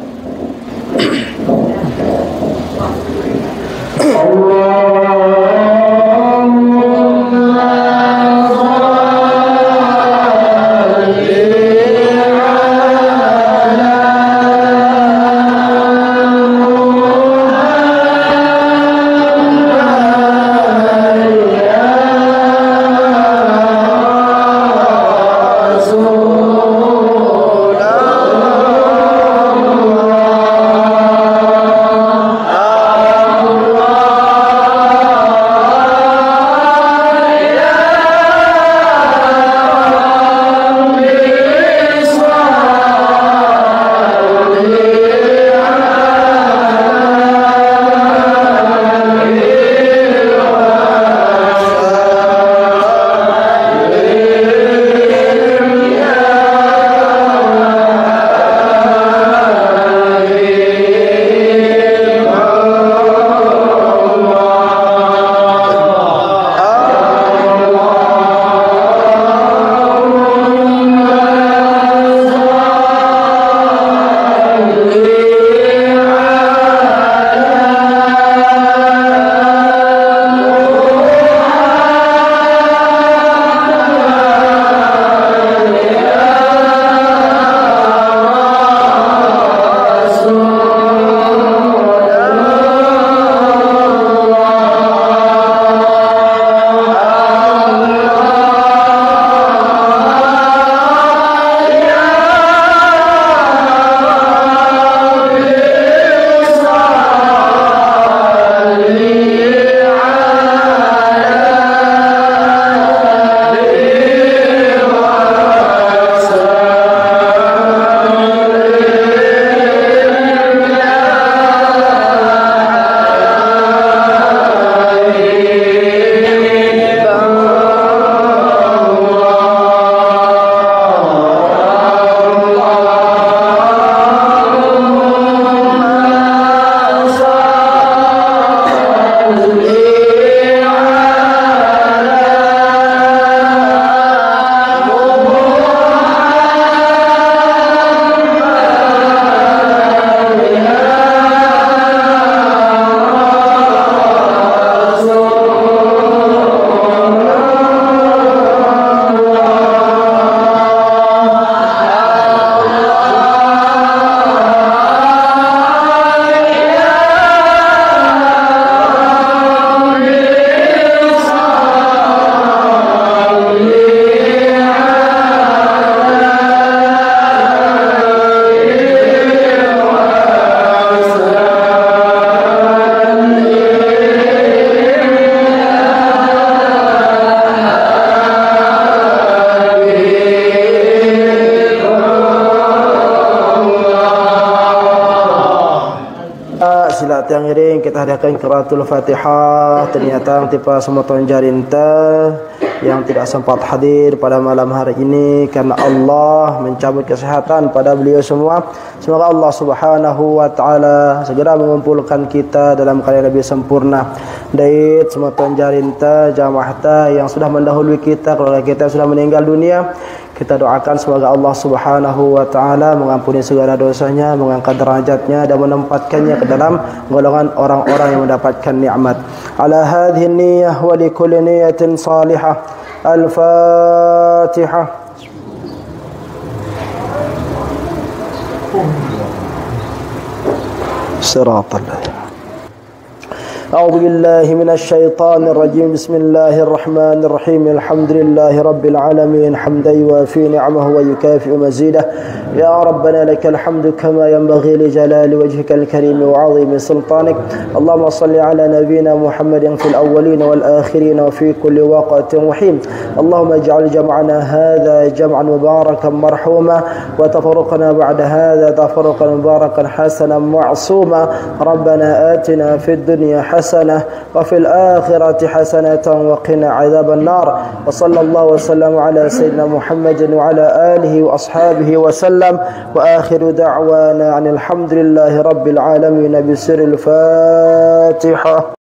Silat yang iring kita hadiahkan qiraatul Fatihah. Ternyata tipa semua tuan jarinta yang tidak sempat hadir pada malam hari ini karena Allah mencabut kesehatan pada beliau semua. Semoga Allah Subhanahu wa taala segera mengumpulkan kita dalam keadaan lebih sempurna. Dait semua tuan jarinta jamaah yang sudah mendahului kita, keluarga kita yang sudah meninggal dunia. Kita doakan semoga Allah Subhanahu wa taala mengampuni segala dosanya, mengangkat derajatnya dan menempatkannya ke dalam golongan orang-orang yang mendapatkan nikmat. Ala hadhihi niyyah wa li kulli niyyatin salihah. Al-Fatihah. صراط الله. أعوذ بالله من الشيطان الرجيم. بسم الله الرحمن الرحيم. الحمد لله رب العالمين حمدا يوافي نعمه ويكافئ مزيده. يا ربنا لك الحمد كما ينبغي لجلال وجهك الكريم وعظيم سلطانك. اللهم صل على نبينا محمد في الأولين والآخرين وفي كل وقت وحين. اللهم اجعل جمعنا هذا جمعا مباركا مرحوما وتفرقنا بعد هذا تفرقا مباركا حسنا معصوما. ربنا آتنا في الدنيا حسنة وفي الآخرة حسنة وقنا عذاب النار. وصلى الله وسلم على سيدنا محمد وعلى آله وأصحابه وسلم. وآخر دعوانا عن الحمد لله رب العالمين بسر الفاتحة.